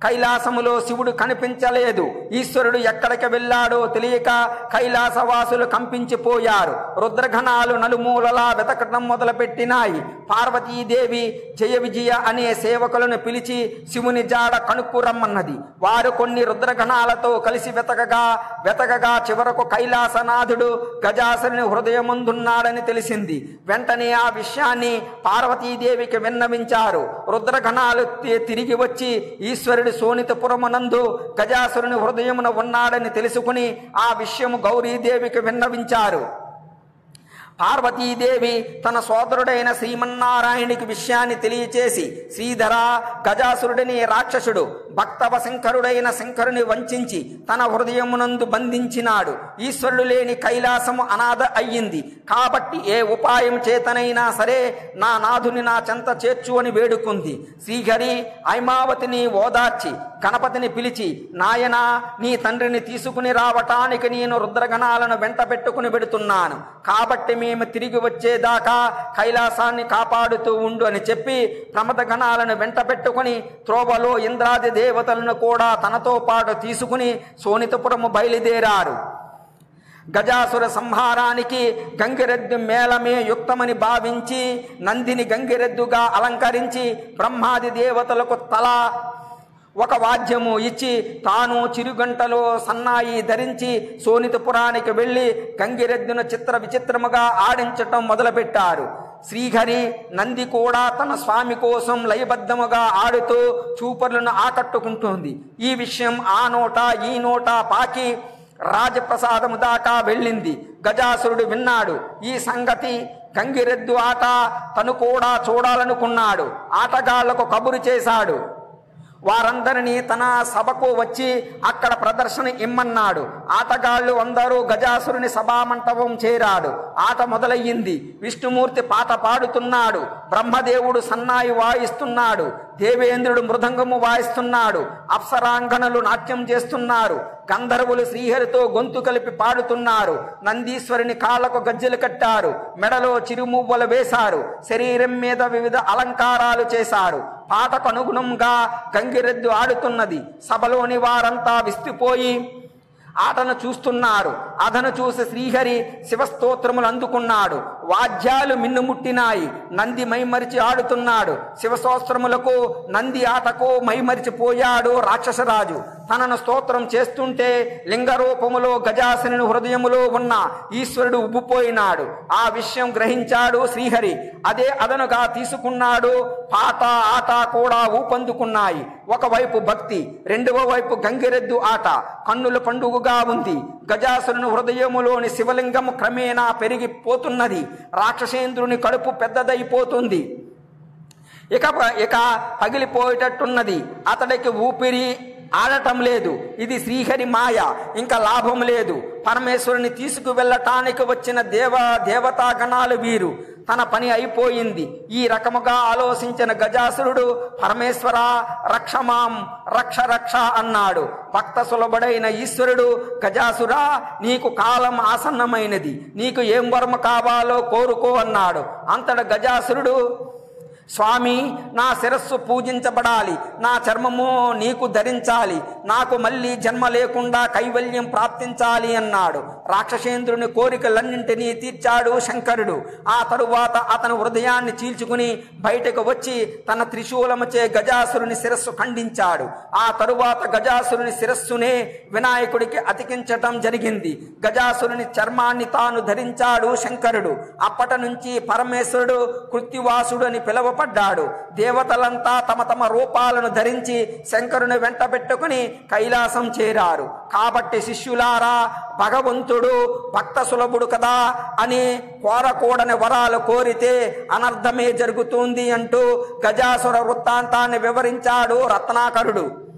కైలాసములో శివుడు కనిపించలేదు. ఈశ్వరుడు ఎక్కడికి వెళ్ళాడో తెలియక కైలాసవాసులు కంపించిపోయారు. రుద్రఘణాలు నలుమూలలా వెతకడం మొదలుపెట్టినాయి. పార్వతీదేవి జయ విజయ అనే సేవకులను పిలిచి శివుని జాడ కనుక్కురమ్మన్నది. వారు కొన్ని రుద్రఘణాలతో కలిసి వెతకగా చివరకు కైలాసనాథుడు గజాసురుని హృదయముందున్నాడని తెలిసింది. వెంటనే ఆ విషయాన్ని పార్వతీదేవికి విన్నవించారు. రుద్రఘణాలు తిరిగి వచ్చి ఈశ్వరుడు శోణితపురమునందు గజాసురుని హృదయమున ఉన్నాడని తెలుసుకుని ఆ విషయము గౌరీదేవికి విన్నవించారు. పార్వతీదేవి తన సోదరుడైన శ్రీమన్నారాయణునికి విషయాన్ని తెలియచేసి, శ్రీధర, గజాసురుడిని రాక్షసుడు భక్తవ శంకరుడైన శంకరుని వంచించి తన హృదయమునందు బంధించినాడు. ఈశ్వరుడు లేని కైలాసము అనాథ అయ్యింది. కాబట్టి ఏ ఉపాయం చేతనైనా సరే నా నాథుని నా చెంత చేర్చు అని వేడుకుంది. శ్రీహరి ఐమావతిని ఓదార్చి గణపతిని పిలిచి, నాయన, నీ తండ్రిని తీసుకుని రావటానికి నేను రుద్రగణాలను వెంట పెట్టుకుని పెడుతున్నాను. కాబట్టి మేము తిరిగి వచ్చేదాకా కైలాసాన్ని కాపాడుతూ ఉండు అని చెప్పి ప్రమద గణాలను వెంట పెట్టుకుని త్రోవలో ఇంద్రాది దేవతలను కూడా తనతో పాటు తీసుకుని శోణితపురము బయలుదేరారు. గజాసుర సంహారానికి గంగిరెద్దు మేళమే యుక్తమని భావించి నందిని గంగిరెద్దుగా అలంకరించి బ్రహ్మాది దేవతలకు తల ఒక వాద్యము ఇచ్చి తాను చిరుగంటలో సన్నాయి ధరించి శోణితపురానికి వెళ్ళి గంగిరెద్దును చిత్ర విచిత్రముగా ఆడించటం మొదలుపెట్టారు. శ్రీహరి నంది కూడా తన స్వామి కోసం లయబద్ధముగా ఆడుతూ చూపర్లను ఆకట్టుకుంటోంది. ఈ విషయం ఆ నోట ఈ నోట పాకి రాజప్రసాదము దాకా వెళ్ళింది. గజాసురుడు విన్నాడు ఈ సంగతి. గంగిరెద్దు ఆట తను కూడా చూడాలనుకున్నాడు. ఆటగాళ్లకు కబురు చేశాడు. వారందరినీ తన సభకు వచ్చి అక్కడ ప్రదర్శన ఇమ్మన్నాడు. ఆటగాళ్లు అందరూ గజాసురుని సభామంటపం చేరాడు. ఆట మొదలయ్యింది. విష్ణుమూర్తి పాట పాడుతున్నాడు. బ్రహ్మదేవుడు సన్నాయి వాయిస్తున్నాడు. దేవేంద్రుడు మృదంగము వాయిస్తున్నాడు. అప్సరాంగణలు నాట్యం చేస్తున్నారు. గంధర్వులు శ్రీహరితో గొంతు కలిపి పాడుతున్నారు. నందీశ్వరుని కాళ్లకు గజ్జెలు కట్టారు. మెడలో చిరుమువ్వలు వేశారు. శరీరం మీద వివిధ అలంకారాలు చేశారు. పాటకు అనుగుణంగా గంగిరెద్దు ఆడుతున్నది. సభలోని వారంతా విస్తుపోయి ఆటను చూస్తున్నారు. అదను చూసి శ్రీహరి శివస్తోత్రములు అందుకున్నాడు. వాద్యాలు మిన్నుముట్టినాయి. నంది మైమరిచి ఆడుతున్నాడు. శివస్తోత్రములకు నంది ఆటకు మైమరిచిపోయాడు రాక్షసరాజు. తనను స్తోత్రం చేస్తుంటే లింగరూపములో గజాసురుని హృదయములో ఉన్న ఈశ్వరుడు ఉబ్బిపోయినాడు. ఆ విషయం గ్రహించాడు శ్రీహరి. అదే అదనుగా తీసుకున్నాడు. పాట ఆట కూడా ఊపందుకున్నాయి. ఒకవైపు భక్తి, రెండవ వైపు గంగిరెద్దు ఆట. కన్నుల పండుగగా ఉంది. గజాసురుని హృదయములోని శివలింగము క్రమేణా పెరిగిపోతున్నది. రాక్షసేంద్రుని కడుపు పెద్దదైపోతుంది. ఇక పగిలిపోయేటట్టున్నది. అతడికి ఊపిరి ఆడటం లేదు. ఇది శ్రీహరి మాయ. ఇంకా లాభం లేదు. పరమేశ్వరుని తీసుకువెళ్ళటానికి వచ్చిన దేవతాగణాలు వీరు. తన పని అయిపోయింది. ఈ రకముగా ఆలోచించిన గజాసురుడు, పరమేశ్వర రక్షమాం, రక్ష రక్ష అన్నాడు. భక్త సులభుడైన ఈశ్వరుడు, గజాసురా, నీకు కాలం ఆసన్నమైనది. నీకు ఏం వరము కావాలో కోరుకో అన్నాడు. అంతట గజాసురుడు, స్వామి, నా శిరస్సు పూజించబడాలి. నా చర్మము నీకు ధరించాలి. నాకు మళ్ళీ జన్మ లేకుండా కైవల్యం ప్రాప్తించాలి అన్నాడు. రాక్షసేంద్రుని కోరికలన్నింటినీ తీర్చాడు శంకరుడు. ఆ తరువాత అతను హృదయాన్ని చీల్చుకుని బయటకు వచ్చి తన త్రిశూలముచే గజాసురుని శిరస్సు ఖండించాడు. ఆ తరువాత గజాసురుని శిరస్సునే వినాయకుడికి అతికించటం జరిగింది. గజాసురుని చర్మాన్ని తాను ధరించాడు శంకరుడు. అప్పటి నుంచి పరమేశ్వరుడు కృత్తివాసుడు అని పిలువబడ్డాడు. దేవతలంతా తమ తమ రూపాలను ధరించి శంకరుని వెంట పెట్టుకుని కైలాసం చేరారు. కాబట్టి శిష్యులారా, భగవంతుడు భక్త సులభుడు కదా అని కోరకూడని వరాలు కోరితే అనర్థమే జరుగుతుంది అంటూ గజాసుర వృత్తాంతాన్ని వివరించాడు రత్నాకరుడు.